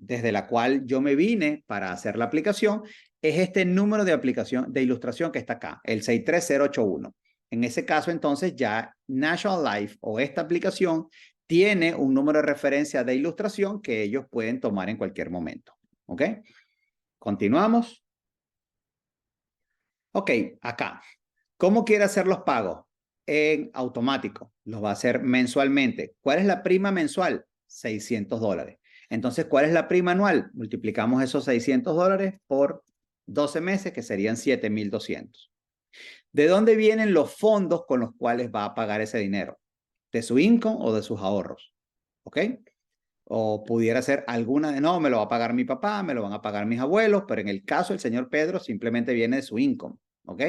desde la cual yo me vine para hacer la aplicación, es este número de aplicación de ilustración que está acá, el 63081. En ese caso, entonces, ya National Life o esta aplicación tiene un número de referencia de ilustración que ellos pueden tomar en cualquier momento. ¿Ok? Continuamos. Ok, acá. ¿Cómo quiere hacer los pagos? En automático. Los va a hacer mensualmente. ¿Cuál es la prima mensual? $600. Entonces, ¿cuál es la prima anual? Multiplicamos esos $600 por 12 meses, que serían 7,200. ¿De dónde vienen los fondos con los cuales va a pagar ese dinero? ¿De su income o de sus ahorros? ¿Ok? O pudiera ser alguna de, no, me lo va a pagar mi papá, me lo van a pagar mis abuelos, pero en el caso del señor Pedro simplemente viene de su income. ¿Ok?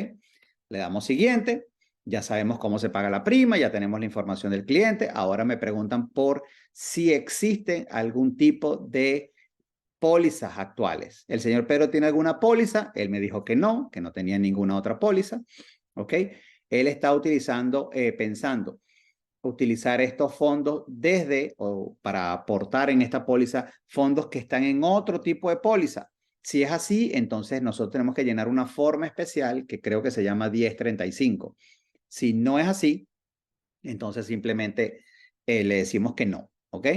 Le damos siguiente. Ya sabemos cómo se paga la prima, ya tenemos la información del cliente. Ahora me preguntan por si existe algún tipo de pólizas actuales. ¿El señor Pedro tiene alguna póliza? Él me dijo que no tenía ninguna otra póliza. ¿Ok? Él está utilizando, pensando utilizar estos fondos desde o para aportar en esta póliza fondos que están en otro tipo de póliza. Si es así, entonces nosotros tenemos que llenar una forma especial que creo que se llama 1035. Si no es así, entonces simplemente le decimos que no, ¿ok?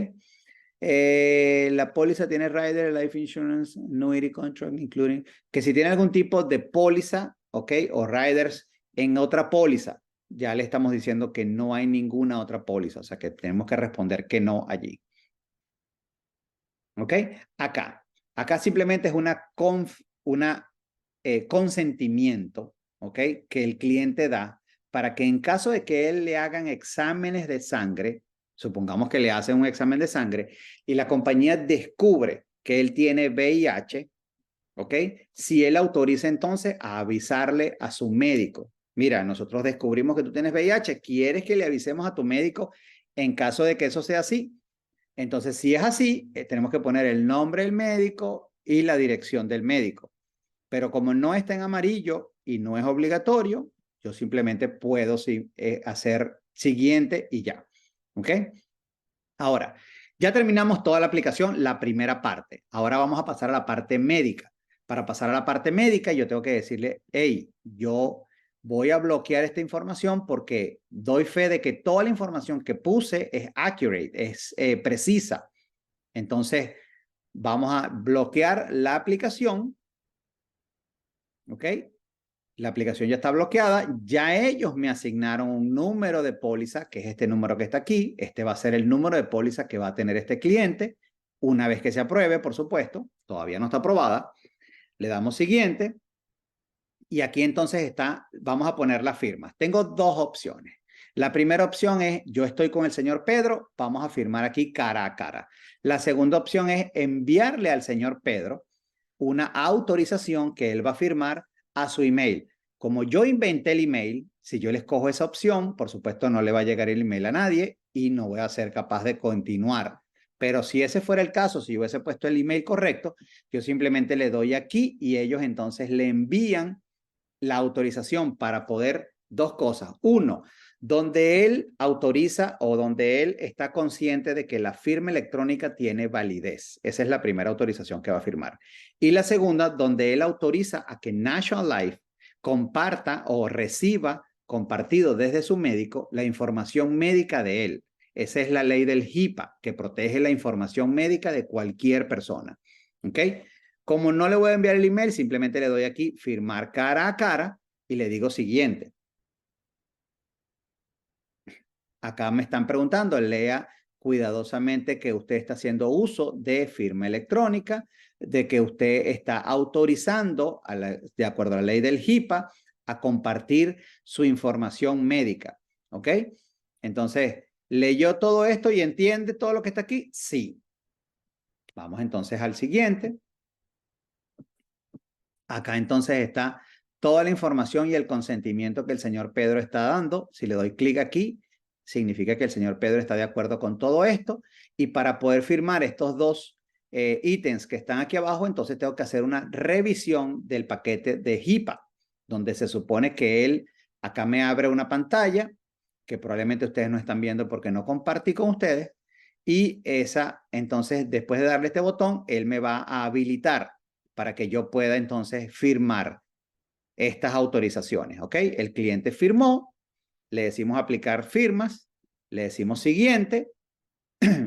La póliza tiene rider, life insurance, annuity contract, including, que si tiene algún tipo de póliza, ¿ok? O riders en otra póliza, ya le estamos diciendo que no hay ninguna otra póliza, o sea que tenemos que responder que no allí. ¿Ok? Acá simplemente es una consentimiento, ¿ok? Que el cliente da para que en caso de que él le hagan exámenes de sangre, supongamos que le hacen un examen de sangre y la compañía descubre que él tiene VIH, ¿ok? Si él autoriza entonces a avisarle a su médico, mira, nosotros descubrimos que tú tienes VIH, ¿quieres que le avisemos a tu médico en caso de que eso sea así? Entonces, si es así, tenemos que poner el nombre del médico y la dirección del médico. Pero como no está en amarillo y no es obligatorio, yo simplemente puedo hacer siguiente y ya. ¿Ok? Ahora, ya terminamos toda la aplicación, la primera parte. Ahora vamos a pasar a la parte médica. Para pasar a la parte médica, yo tengo que decirle, hey, yo voy a bloquear esta información porque doy fe de que toda la información que puse es accurate, es precisa. Entonces, vamos a bloquear la aplicación. ¿Ok? La aplicación ya está bloqueada. Ya ellos me asignaron un número de póliza, que es este número que está aquí. Este va a ser el número de póliza que va a tener este cliente. Una vez que se apruebe, por supuesto. Todavía no está aprobada. Le damos siguiente. Y aquí entonces vamos a poner las firmas. Tengo dos opciones. La primera opción es, yo estoy con el señor Pedro, vamos a firmar aquí cara a cara. La segunda opción es enviarle al señor Pedro una autorización que él va a firmar a su email. Como yo inventé el email, si yo le escojo esa opción, por supuesto no le va a llegar el email a nadie y no voy a ser capaz de continuar. Pero si ese fuera el caso, si yo hubiese puesto el email correcto, yo simplemente le doy aquí y ellos entonces le envían la autorización para poder dos cosas. Uno, donde él autoriza o donde él está consciente de que la firma electrónica tiene validez. Esa es la primera autorización que va a firmar. Y la segunda, donde él autoriza a que National Life comparta o reciba compartido desde su médico la información médica de él. Esa es la ley del HIPAA, que protege la información médica de cualquier persona. ¿Ok? Como no le voy a enviar el email, simplemente le doy aquí firmar cara a cara y le digo siguiente. Acá me están preguntando, lea cuidadosamente que usted está haciendo uso de firma electrónica, de que usted está autorizando, de acuerdo a la ley del HIPAA, a compartir su información médica. ¿Ok? Entonces, ¿leyó todo esto y entiende todo lo que está aquí? Sí. Vamos entonces al siguiente. Acá entonces está toda la información y el consentimiento que el señor Pedro está dando. Si le doy clic aquí, significa que el señor Pedro está de acuerdo con todo esto. Y para poder firmar estos dos ítems que están aquí abajo, entonces tengo que hacer una revisión del paquete de HIPAA, donde se supone que él, acá me abre una pantalla, que probablemente ustedes no están viendo porque no compartí con ustedes. Y entonces, después de darle este botón, él me va a habilitar para que yo pueda entonces firmar estas autorizaciones, ¿ok? El cliente firmó, le decimos aplicar firmas, le decimos siguiente,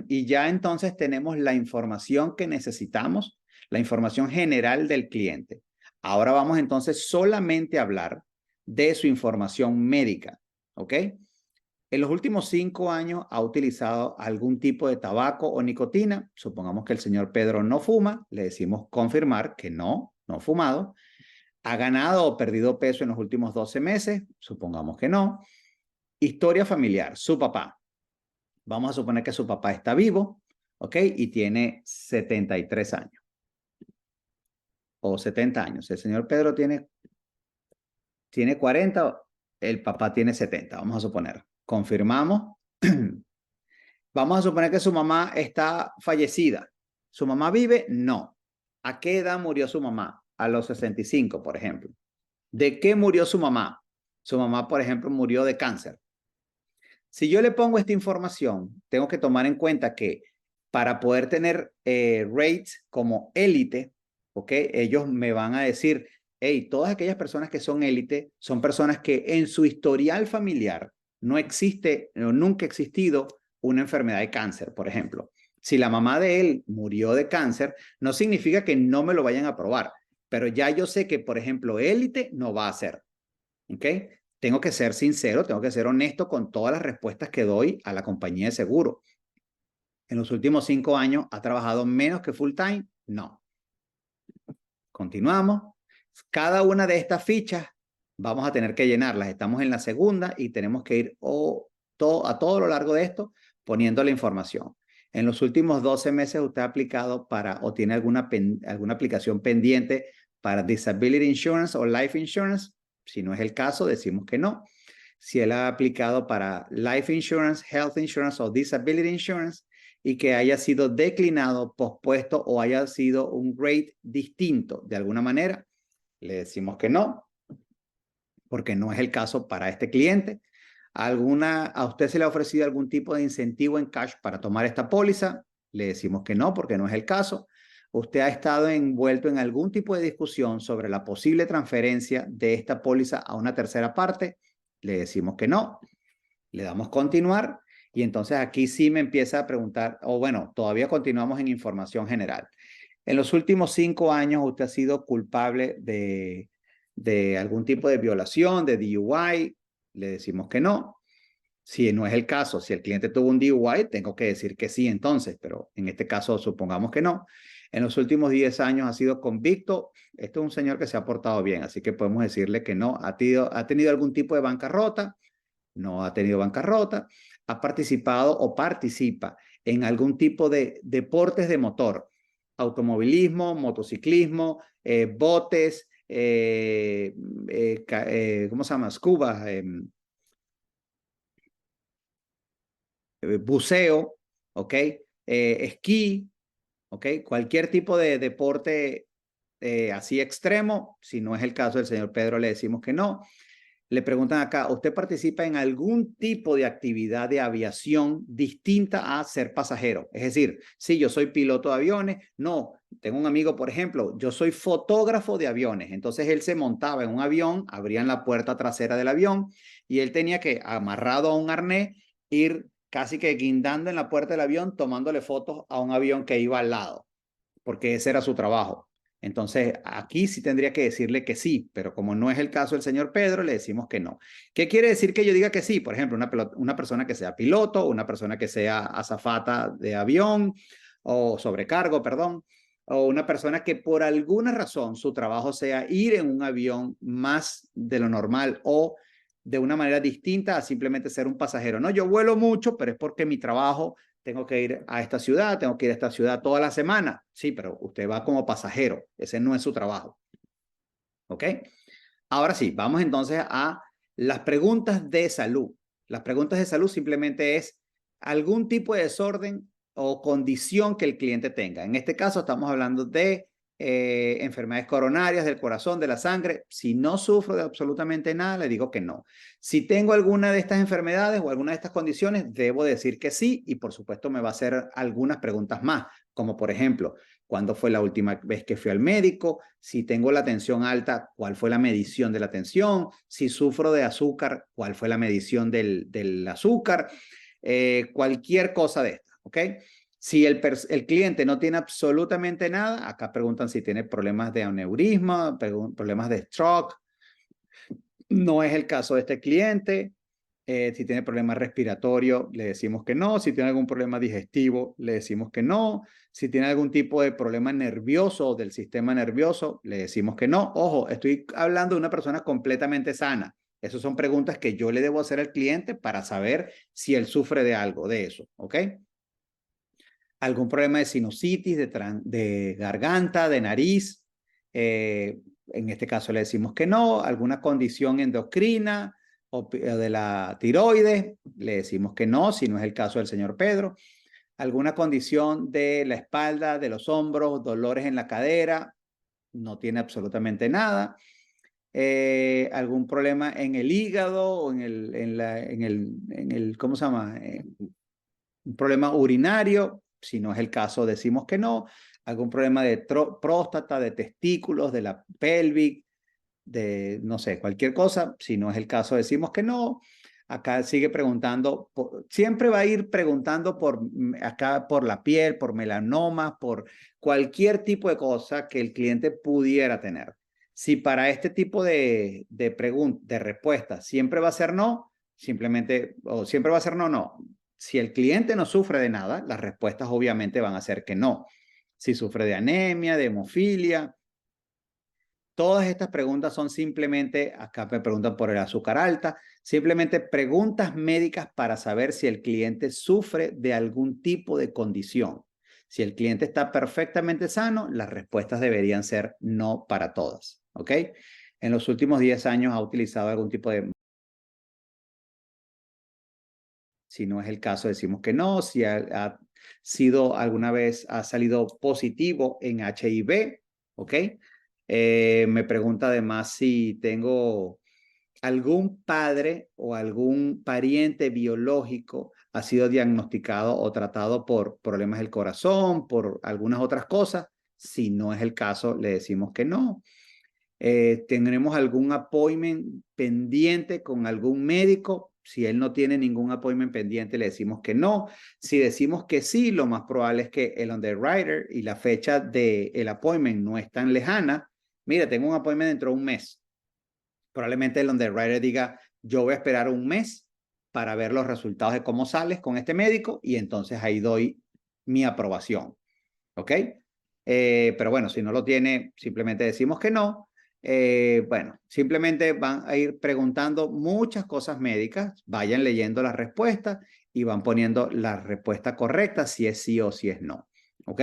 y ya entonces tenemos la información que necesitamos, la información general del cliente. Ahora vamos entonces solamente a hablar de su información médica, ¿ok? En los últimos 5 años ha utilizado algún tipo de tabaco o nicotina. Supongamos que el señor Pedro no fuma, le decimos confirmar que no ha fumado. ¿Ha ganado o perdido peso en los últimos 12 meses? Supongamos que no. Historia familiar, su papá. Vamos a suponer que su papá está vivo, ¿ok? Y tiene 73 años o 70 años. El señor Pedro tiene 40, el papá tiene 70, vamos a suponer. Confirmamos. Vamos a suponer que su mamá está fallecida. ¿Su mamá vive? No. ¿A qué edad murió su mamá? A los 65, por ejemplo. ¿De qué murió su mamá? Su mamá, por ejemplo, murió de cáncer. Si yo le pongo esta información, tengo que tomar en cuenta que para poder tener rates como élite, ¿ok? Ellos me van a decir, hey, todas aquellas personas que son élite son personas que en su historial familiar no existe, nunca ha existido una enfermedad de cáncer, por ejemplo. Si la mamá de él murió de cáncer, no significa que no me lo vayan a aprobar, pero ya yo sé que, por ejemplo, élite no va a ser, ¿ok? Tengo que ser sincero, tengo que ser honesto con todas las respuestas que doy a la compañía de seguro. En los últimos 5 años, ¿ha trabajado menos que full time? No. Continuamos. Cada una de estas fichas vamos a tener que llenarlas. Estamos en la segunda y tenemos que ir a todo lo largo de esto poniendo la información. En los últimos 12 meses usted ha aplicado o tiene alguna aplicación pendiente para Disability Insurance o Life Insurance. Si no es el caso, decimos que no. Si él ha aplicado para Life Insurance, Health Insurance o Disability Insurance y que haya sido declinado, pospuesto o haya sido un rate distinto de alguna manera, le decimos que no, porque no es el caso para este cliente. ¿A usted se le ha ofrecido algún tipo de incentivo en cash para tomar esta póliza? Le decimos que no, porque no es el caso. ¿Usted ha estado envuelto en algún tipo de discusión sobre la posible transferencia de esta póliza a una tercera parte? Le decimos que no. Le damos continuar y entonces aquí sí me empieza a preguntar, o bueno, todavía continuamos en información general. En los últimos 5 años usted ha sido culpable de algún tipo de violación, de DUI. Le decimos que no. Si no es el caso, si el cliente tuvo un DUI, tengo que decir que sí entonces, pero en este caso supongamos que no. En los últimos 10 años ha sido convicto. Este es un señor que se ha portado bien, así que podemos decirle que no. ¿Ha tenido algún tipo de bancarrota? No ha tenido bancarrota. ¿Ha participado o participa en algún tipo de deportes de motor? Automovilismo, motociclismo, botes, ¿cómo se llama? Scuba, buceo, ¿ok? Esquí, ¿ok? Cualquier tipo de deporte así extremo. Si no es el caso del señor Pedro, le decimos que no. Le preguntan acá, ¿usted participa en algún tipo de actividad de aviación distinta a ser pasajero? Es decir, sí, yo soy piloto de aviones. No, tengo un amigo, por ejemplo, yo soy fotógrafo de aviones. Entonces él se montaba en un avión, abrían la puerta trasera del avión y él tenía que, amarrado a un arnés, ir casi que guindando en la puerta del avión, tomándole fotos a un avión que iba al lado, porque ese era su trabajo. Entonces, aquí sí tendría que decirle que sí, pero como no es el caso del señor Pedro, le decimos que no. ¿Qué quiere decir que yo diga que sí? Por ejemplo, una persona que sea piloto, una persona que sea azafata de avión o sobrecargo, perdón, o una persona que por alguna razón su trabajo sea ir en un avión más de lo normal o de una manera distinta a simplemente ser un pasajero. No, yo vuelo mucho, pero es porque mi trabajo tengo que ir a esta ciudad, tengo que ir a esta ciudad toda la semana. Sí, pero usted va como pasajero, ese no es su trabajo. ¿Ok? Ahora sí, vamos entonces a las preguntas de salud. Las preguntas de salud simplemente es algún tipo de desorden o condición que el cliente tenga. En este caso estamos hablando de enfermedades coronarias, del corazón, de la sangre. Si no sufro de absolutamente nada, le digo que no. Si tengo alguna de estas enfermedades o alguna de estas condiciones, debo decir que sí, y por supuesto me va a hacer algunas preguntas más, como por ejemplo, ¿cuándo fue la última vez que fui al médico? Si tengo la tensión alta, ¿cuál fue la medición de la tensión? Si sufro de azúcar, ¿cuál fue la medición del azúcar? Cualquier cosa de esta, ¿ok? Si el cliente no tiene absolutamente nada, acá preguntan si tiene problemas de aneurisma, problemas de stroke. No es el caso de este cliente. Si tiene problemas respiratorios, le decimos que no. Si tiene algún problema digestivo, le decimos que no. Si tiene algún tipo de problema nervioso o del sistema nervioso, le decimos que no. Ojo, estoy hablando de una persona completamente sana. Esas son preguntas que yo le debo hacer al cliente para saber si él sufre de algo de eso, ¿ok? Algún problema de sinusitis, de garganta, de nariz. En este caso le decimos que no. Alguna condición endocrina o de la tiroides, le decimos que no, si no es el caso del señor Pedro. Alguna condición de la espalda, de los hombros, dolores en la cadera, no tiene absolutamente nada. Algún problema en el hígado o en el ¿cómo se llama? Un problema urinario, si no es el caso, decimos que no. Algún problema de próstata, de testículos, de la pelvis, de, no sé, cualquier cosa, si no es el caso, decimos que no. Acá sigue preguntando, siempre va a ir preguntando acá por la piel, por melanomas, por cualquier tipo de cosa que el cliente pudiera tener. Si para este tipo de respuestas siempre va a ser no, simplemente, o siempre va a ser no, no. Si el cliente no sufre de nada, las respuestas obviamente van a ser que no. Si sufre de anemia, de hemofilia, todas estas preguntas son simplemente, acá me preguntan por el azúcar alta, simplemente preguntas médicas para saber si el cliente sufre de algún tipo de condición. Si el cliente está perfectamente sano, las respuestas deberían ser no para todas, ¿ok? En los últimos 10 años ha utilizado algún tipo de... Si no es el caso, decimos que no. Si ha sido alguna vez, ha salido positivo en HIV, ¿ok? Me pregunta además si tengo algún padre o algún pariente biológico ha sido diagnosticado o tratado por problemas del corazón, por algunas otras cosas. Si no es el caso, le decimos que no. ¿Tendremos algún appointment pendiente con algún médico? Si él no tiene ningún appointment pendiente, le decimos que no. Si decimos que sí, lo más probable es que el underwriter y la fecha del appointment no es tan lejana. Mira, tengo un appointment dentro de un mes. Probablemente el underwriter diga, yo voy a esperar un mes para ver los resultados de cómo sales con este médico y entonces ahí doy mi aprobación. ¿Ok? Pero bueno, si no lo tiene, simplemente decimos que no. Bueno, simplemente van a ir preguntando muchas cosas médicas, vayan leyendo las respuestas y van poniendo la respuesta correcta, si es sí o si es no. ¿Ok?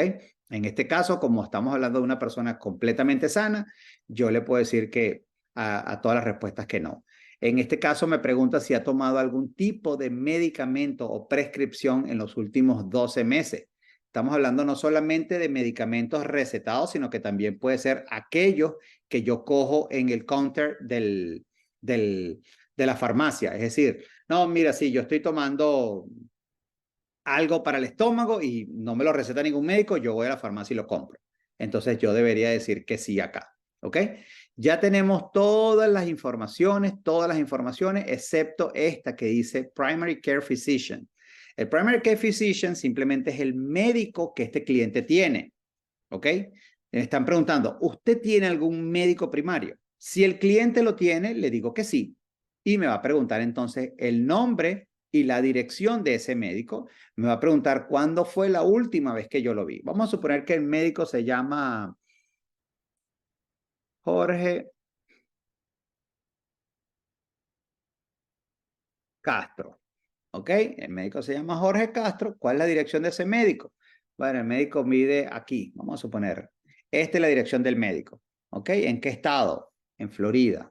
En este caso, como estamos hablando de una persona completamente sana, yo le puedo decir que a todas las respuestas que no. En este caso me pregunta si ha tomado algún tipo de medicamento o prescripción en los últimos 12 meses. Estamos hablando no solamente de medicamentos recetados, sino que también puede ser aquellos que yo cojo en el counter de la farmacia. Es decir, no, mira, sí, yo estoy tomando algo para el estómago y no me lo receta ningún médico, yo voy a la farmacia y lo compro. Entonces yo debería decir que sí acá, ¿ok? Ya tenemos todas las informaciones, excepto esta que dice Primary Care Physician. El Primary Care Physician simplemente es el médico que este cliente tiene, ¿ok? Me están preguntando, ¿usted tiene algún médico primario? Si el cliente lo tiene, le digo que sí. Y me va a preguntar entonces el nombre y la dirección de ese médico. Me va a preguntar cuándo fue la última vez que yo lo vi. Vamos a suponer que el médico se llama Jorge Castro. ¿Ok? El médico se llama Jorge Castro. ¿Cuál es la dirección de ese médico? Bueno, el médico mide aquí, vamos a suponer. Esta es la dirección del médico. ¿Ok? ¿En qué estado? En Florida.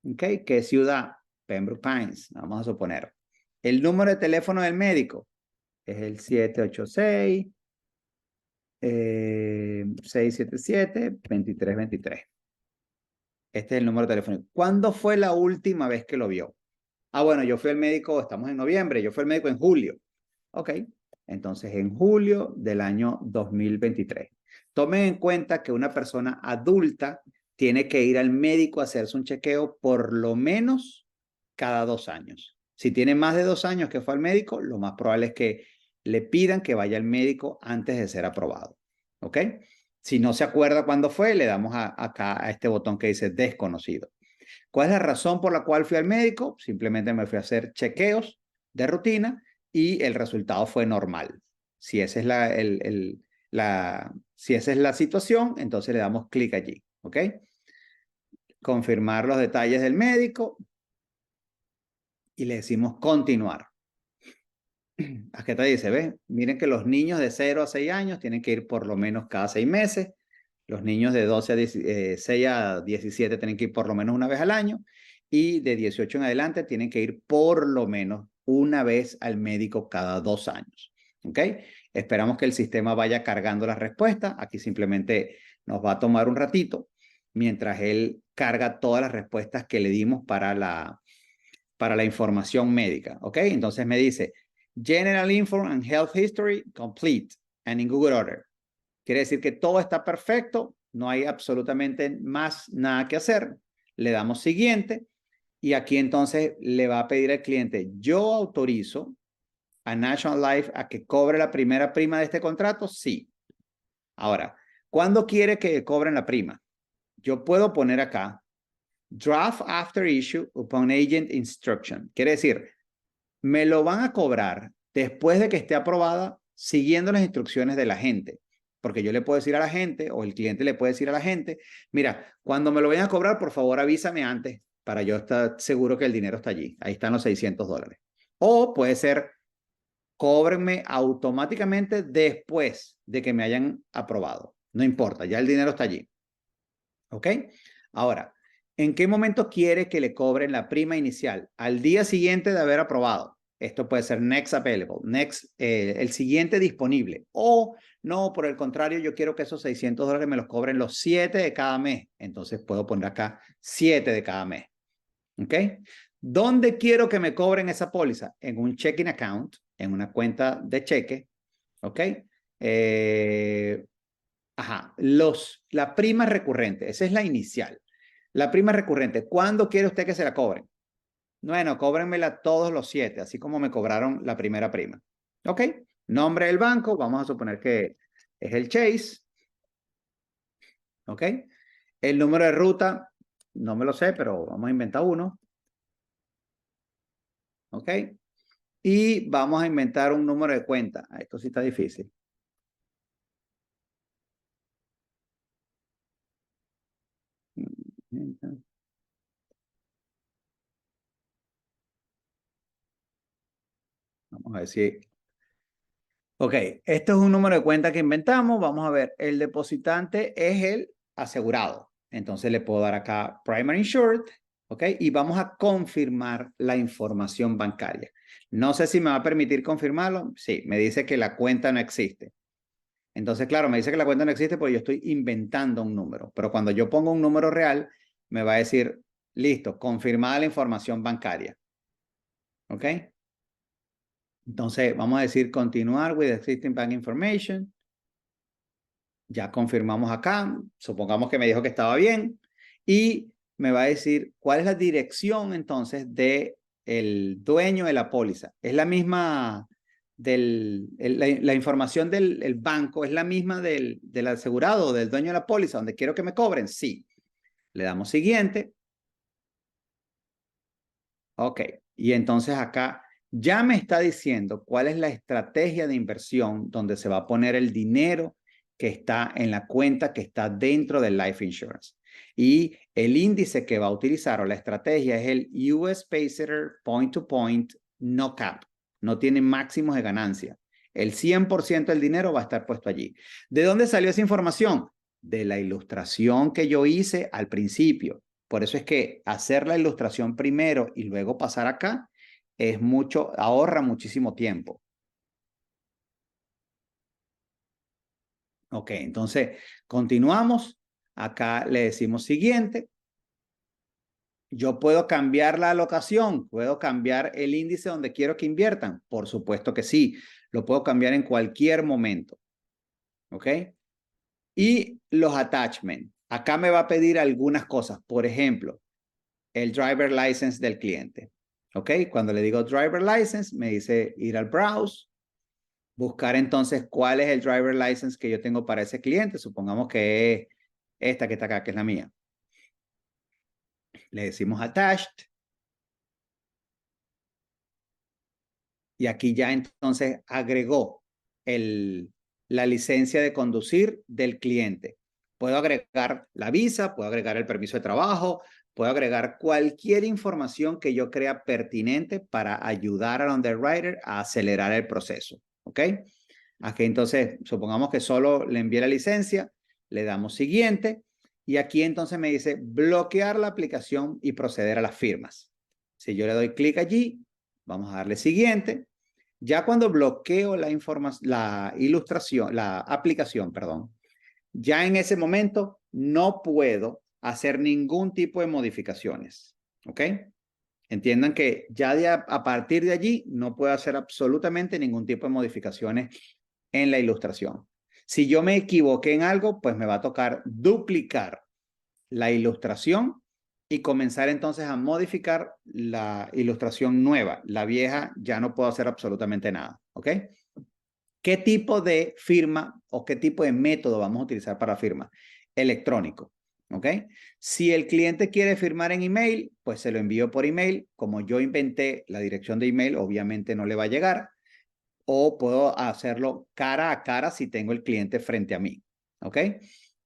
¿Ok? ¿Qué ciudad? Pembroke Pines, vamos a suponer. El número de teléfono del médico es el 786 677-2323. Este es el número telefónico. ¿Cuándo fue la última vez que lo vio? Ah, bueno, yo fui al médico, estamos en noviembre, yo fui al médico en julio. Ok, entonces en julio del año 2023. Tomen en cuenta que una persona adulta tiene que ir al médico a hacerse un chequeo por lo menos cada 2 años. Si tiene más de 2 años que fue al médico, lo más probable es que le pidan que vaya al médico antes de ser aprobado. ¿Ok? Si no se acuerda cuándo fue, le damos acá a este botón que dice desconocido. ¿Cuál es la razón por la cual fui al médico? Simplemente me fui a hacer chequeos de rutina y el resultado fue normal. Si esa es si esa es la situación, entonces le damos clic allí. ¿Ok? Confirmar los detalles del médico y le decimos continuar. Aquí te dice, ¿ves? Miren que los niños de 0 a 6 años tienen que ir por lo menos cada 6 meses. Los niños de 6 a 17 tienen que ir por lo menos una vez al año. Y de 18 en adelante tienen que ir por lo menos una vez al médico cada 2 años. ¿Ok? Esperamos que el sistema vaya cargando las respuestas. Aquí simplemente nos va a tomar un ratito mientras él carga todas las respuestas que le dimos para la información médica. ¿Ok? Entonces me dice, General Info and Health History complete and in Google Order. Quiere decir que todo está perfecto, no hay absolutamente más nada que hacer. Le damos siguiente y aquí entonces le va a pedir al cliente, yo autorizo a National Life a que cobre la primera prima de este contrato. Sí. Ahora, ¿cuándo quiere que cobren la prima? Yo puedo poner acá, draft after issue upon agent instruction. Quiere decir, me lo van a cobrar después de que esté aprobada siguiendo las instrucciones de la gente. Porque yo le puedo decir a la gente o el cliente le puede decir a la gente, mira, cuando me lo vayan a cobrar, por favor avísame antes para yo estar seguro que el dinero está allí. Ahí están los $600. O puede ser, cóbrenme automáticamente después de que me hayan aprobado. No importa, ya el dinero está allí. ¿Ok? Ahora, ¿en qué momento quiere que le cobren la prima inicial? Al día siguiente de haber aprobado. Esto puede ser next available, el siguiente disponible. O no, por el contrario, yo quiero que esos $600 me los cobren los 7 de cada mes. Entonces puedo poner acá 7 de cada mes. ¿Ok? ¿Dónde quiero que me cobren esa póliza? En un checking account, en una cuenta de cheque. ¿Ok? La prima recurrente, esa es la inicial. La prima recurrente, ¿cuándo quiere usted que se la cobren? Bueno, cóbrenmela todos los 7, así como me cobraron la primera prima. ¿Ok? Nombre del banco, vamos a suponer que es el Chase. ¿Ok? El número de ruta, no me lo sé, pero vamos a inventar uno. ¿Ok? Y vamos a inventar un número de cuenta. Esto sí está difícil. Vamos a ver si... Ok, esto es un número de cuenta que inventamos. Vamos a ver, el depositante es el asegurado. Entonces le puedo dar acá Primary Insured, ok, y vamos a confirmar la información bancaria. No sé si me va a permitir confirmarlo. Sí, me dice que la cuenta no existe. Entonces, claro, me dice que la cuenta no existe porque yo estoy inventando un número. Pero cuando yo pongo un número real, me va a decir, listo, confirmada la información bancaria. ¿Ok? Entonces, vamos a decir continuar with existing bank information. Ya confirmamos acá. Supongamos que me dijo que estaba bien. Y me va a decir cuál es la dirección entonces de el dueño de la póliza. Es la misma la información del banco, es la misma del asegurado, del dueño de la póliza, donde quiero que me cobren. Sí. Le damos siguiente. Ok. Y entonces acá ya me está diciendo cuál es la estrategia de inversión donde se va a poner el dinero que está en la cuenta que está dentro del life insurance. Y el índice que va a utilizar o la estrategia es el US Pacer Point to Point No Cap. No tiene máximos de ganancia. El 100% del dinero va a estar puesto allí. ¿De dónde salió esa información? De la ilustración que yo hice al principio. Por eso es que hacer la ilustración primero y luego pasar acá es ahorra muchísimo tiempo. Ok, entonces continuamos. Acá le decimos siguiente. Yo puedo cambiar la alocación, puedo cambiar el índice donde quiero que inviertan. Por supuesto que sí, lo puedo cambiar en cualquier momento. ¿Ok? Y los attachments. Acá me va a pedir algunas cosas. Por ejemplo, el driver license del cliente. ¿Ok? Cuando le digo driver license, me dice ir al browse, buscar entonces cuál es el driver license que yo tengo para ese cliente. Supongamos que es esta que está acá, que es la mía. Le decimos attached. Y aquí ya entonces agregó la licencia de conducir del cliente. Puedo agregar la visa, puedo agregar el permiso de trabajo, puedo agregar cualquier información que yo crea pertinente para ayudar al underwriter a acelerar el proceso. ¿Ok? Aquí entonces, supongamos que solo le envié la licencia, le damos siguiente y aquí entonces me dice bloquear la aplicación y proceder a las firmas. Si yo le doy clic allí, vamos a darle siguiente. Ya cuando bloqueo la ilustración, la aplicación, perdón, ya en ese momento no puedo hacer ningún tipo de modificaciones. ¿Ok? Entiendan que ya a partir de allí no puedo hacer absolutamente ningún tipo de modificaciones en la ilustración. Si yo me equivoqué en algo, pues me va a tocar duplicar la ilustración y comenzar entonces a modificar la ilustración nueva. La vieja ya no puedo hacer absolutamente nada. ¿Ok? ¿Qué tipo de firma o qué tipo de método vamos a utilizar para firma? Electrónico. ¿Ok? Si el cliente quiere firmar en email, pues se lo envío por email. Como yo inventé la dirección de email, obviamente no le va a llegar. O puedo hacerlo cara a cara si tengo el cliente frente a mí. ¿Ok?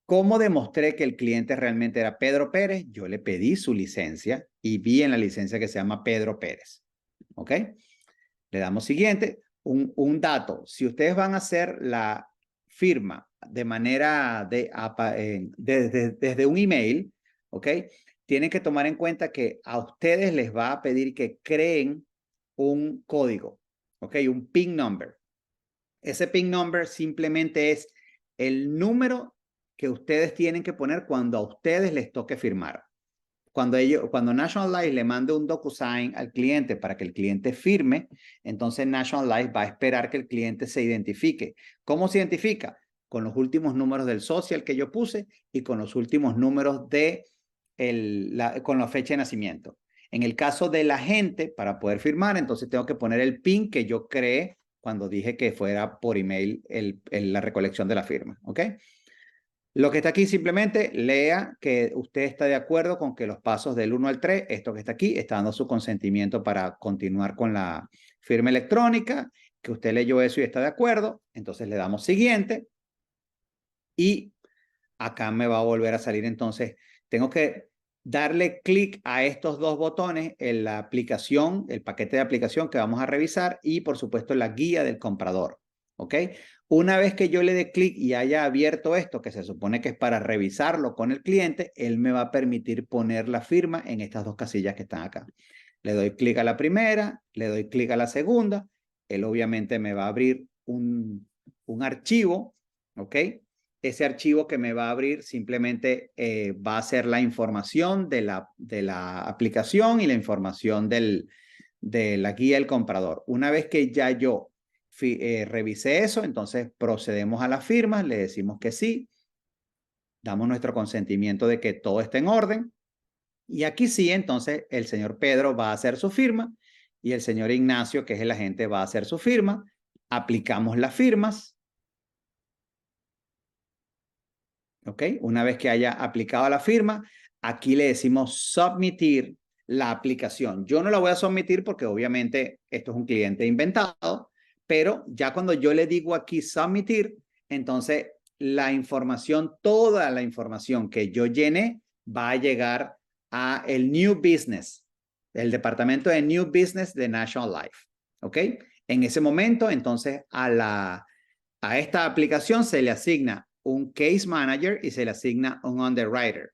¿Cómo demostré que el cliente realmente era Pedro Pérez? Yo le pedí su licencia y vi en la licencia que se llama Pedro Pérez. ¿Ok? Le damos siguiente. Un dato. Si ustedes van a hacer la firma de manera desde un email, ¿ok? Tienen que tomar en cuenta que a ustedes les va a pedir que creen un código, ¿ok? Un PIN number. Ese PIN number simplemente es el número que ustedes tienen que poner cuando a ustedes les toque firmar. Cuando National Life le mande un DocuSign al cliente para que el cliente firme, entonces National Life va a esperar que el cliente se identifique. ¿Cómo se identifica? Con los últimos números del social que yo puse y con los últimos números con la fecha de nacimiento. En el caso de la gente, para poder firmar, entonces tengo que poner el PIN que yo creé cuando dije que fuera por email la recolección de la firma. ¿Ok? Lo que está aquí simplemente lea que usted está de acuerdo con que los pasos del 1 al 3, esto que está aquí, está dando su consentimiento para continuar con la firma electrónica, que usted leyó eso y está de acuerdo. Entonces le damos siguiente. Y acá me va a volver a salir entonces. Tengo que darle clic a estos dos botones en la aplicación, el paquete de aplicación que vamos a revisar y por supuesto la guía del comprador. ¿Ok? Una vez que yo le dé clic y haya abierto esto, que se supone que es para revisarlo con el cliente, él me va a permitir poner la firma en estas dos casillas que están acá. Le doy clic a la primera, le doy clic a la segunda. Él obviamente me va a abrir un archivo, ¿ok? Ese archivo que me va a abrir simplemente va a ser la información de la aplicación y la información de la guía del comprador. Una vez que ya yo revisé eso, entonces procedemos a las firmas, le decimos que sí, damos nuestro consentimiento de que todo esté en orden. Y aquí sí, entonces el señor Pedro va a hacer su firma y el señor Ignacio, que es el agente, va a hacer su firma. Aplicamos las firmas. ¿Ok? Una vez que haya aplicado la firma, aquí le decimos submitir la aplicación. Yo no la voy a submitir porque obviamente esto es un cliente inventado, pero ya cuando yo le digo aquí submitir, entonces la información, toda la información que yo llené va a llegar a el New Business, el departamento de New Business de National Life. ¿Ok? En ese momento, entonces, a esta aplicación se le asigna un case manager y se le asigna un underwriter,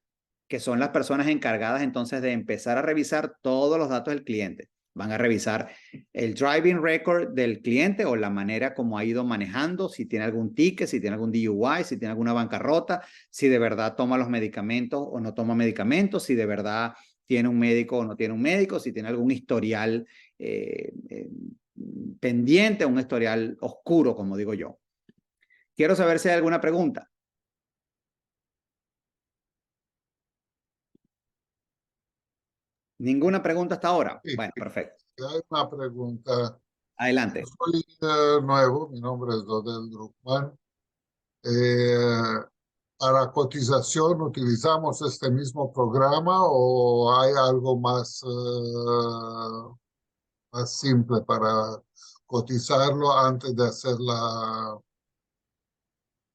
que son las personas encargadas entonces de empezar a revisar todos los datos del cliente. Van a revisar el driving record del cliente o la manera como ha ido manejando, si tiene algún ticket, si tiene algún DUI, si tiene alguna bancarrota, si de verdad toma los medicamentos o no toma medicamentos, si de verdad tiene un médico o no tiene un médico, si tiene algún historial pendiente, un historial oscuro, como digo yo. Quiero saber si hay alguna pregunta. ¿Ninguna pregunta hasta ahora? Sí, Bueno, perfecto. hay una pregunta. Adelante. Yo soy nuevo, mi nombre es Dodel Druckmann. ¿Para cotización utilizamos este mismo programa o hay algo más simple para cotizarlo antes de hacer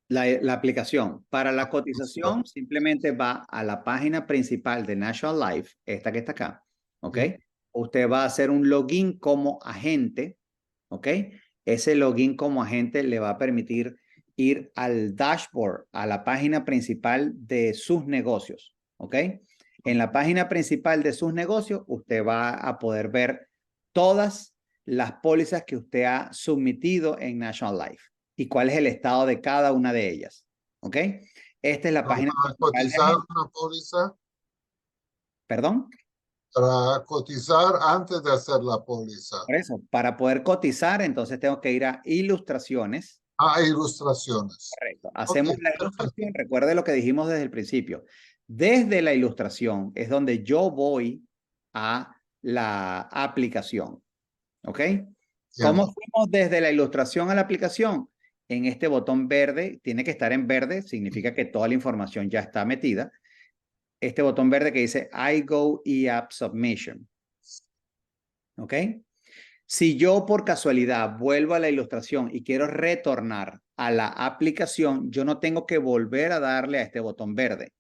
La aplicación. Para la aplicación? cotización, simplemente va a la página principal de National Life, esta que está acá, ¿ok? Sí. Usted va a hacer un login como agente, ¿ok? Ese login como agente le va a permitir ir al dashboard, a la página principal de sus negocios, ¿ok? En la página principal de sus negocios, usted va a poder ver todas las pólizas que usted ha submitido en National Life y cuál es el estado de cada una de ellas, ¿ok? Esta es la No, página para principal de cotizar agente. una póliza, ¿Perdón? para cotizar antes de hacer la póliza. Por eso, para poder cotizar, entonces tengo que ir a ilustraciones. Ah, ilustraciones. Correcto. Ok, Hacemos la perfecto. ilustración. Recuerde lo que dijimos desde el principio. Desde la ilustración es donde yo voy a la aplicación. ¿Ok? ¿Cómo Entiendo. fuimos desde la ilustración a la aplicación? En este botón verde, tiene que estar en verde, significa que toda la información ya está metida. Este botón verde que dice iGo eApp Submission. ¿Ok? Si yo por casualidad vuelvo a la ilustración y quiero retornar a la aplicación, yo no tengo que volver a darle a este botón verde.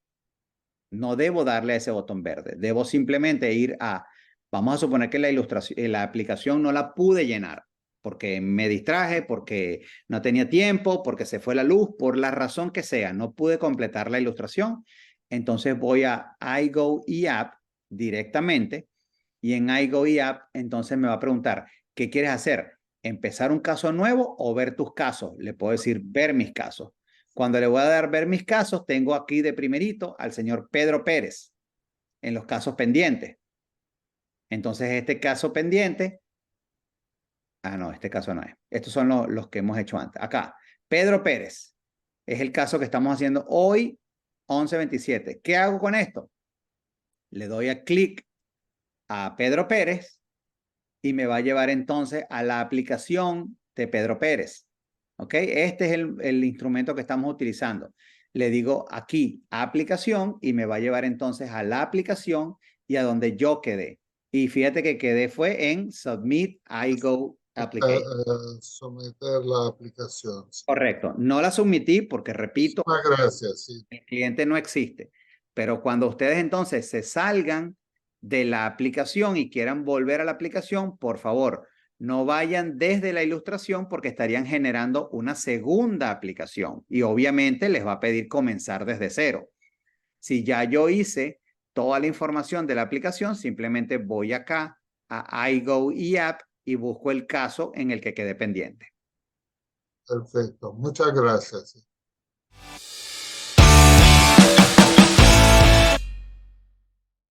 No debo darle a ese botón verde. Debo simplemente ir a, vamos a suponer que la ilustración, la aplicación no la pude llenar porque me distraje, porque no tenía tiempo, porque se fue la luz, por la razón que sea, no pude completar la ilustración. Entonces voy a iGo eApp directamente y en iGo eApp entonces me va a preguntar, ¿qué quieres hacer? ¿Empezar un caso nuevo o ver tus casos? Le puedo decir ver mis casos. Cuando le voy a dar ver mis casos, tengo aquí de primerito al señor Pedro Pérez en los casos pendientes. Entonces este caso pendiente, no, este caso no es. Estos son los que hemos hecho antes. Acá, Pedro Pérez es el caso que estamos haciendo hoy, 11/27. ¿Qué hago con esto? Le doy a clic a Pedro Pérez y me va a llevar entonces a la aplicación de Pedro Pérez. ¿Ok? Este es el instrumento que estamos utilizando. Le digo aquí aplicación y me va a llevar entonces a la aplicación y a donde yo quedé. Y fíjate que quedé fue en Submit iGo Application. Someter la aplicación. Sí. Correcto. No la submití porque, repito, Muchísimas gracias. Sí. el cliente no existe. Pero cuando ustedes entonces se salgan de la aplicación y quieran volver a la aplicación, por favor, no vayan desde la ilustración porque estarían generando una segunda aplicación y obviamente les va a pedir comenzar desde cero. Si ya yo hice toda la información de la aplicación, simplemente voy acá a iGo eApp y busco el caso en el que quede pendiente. Perfecto. Muchas gracias.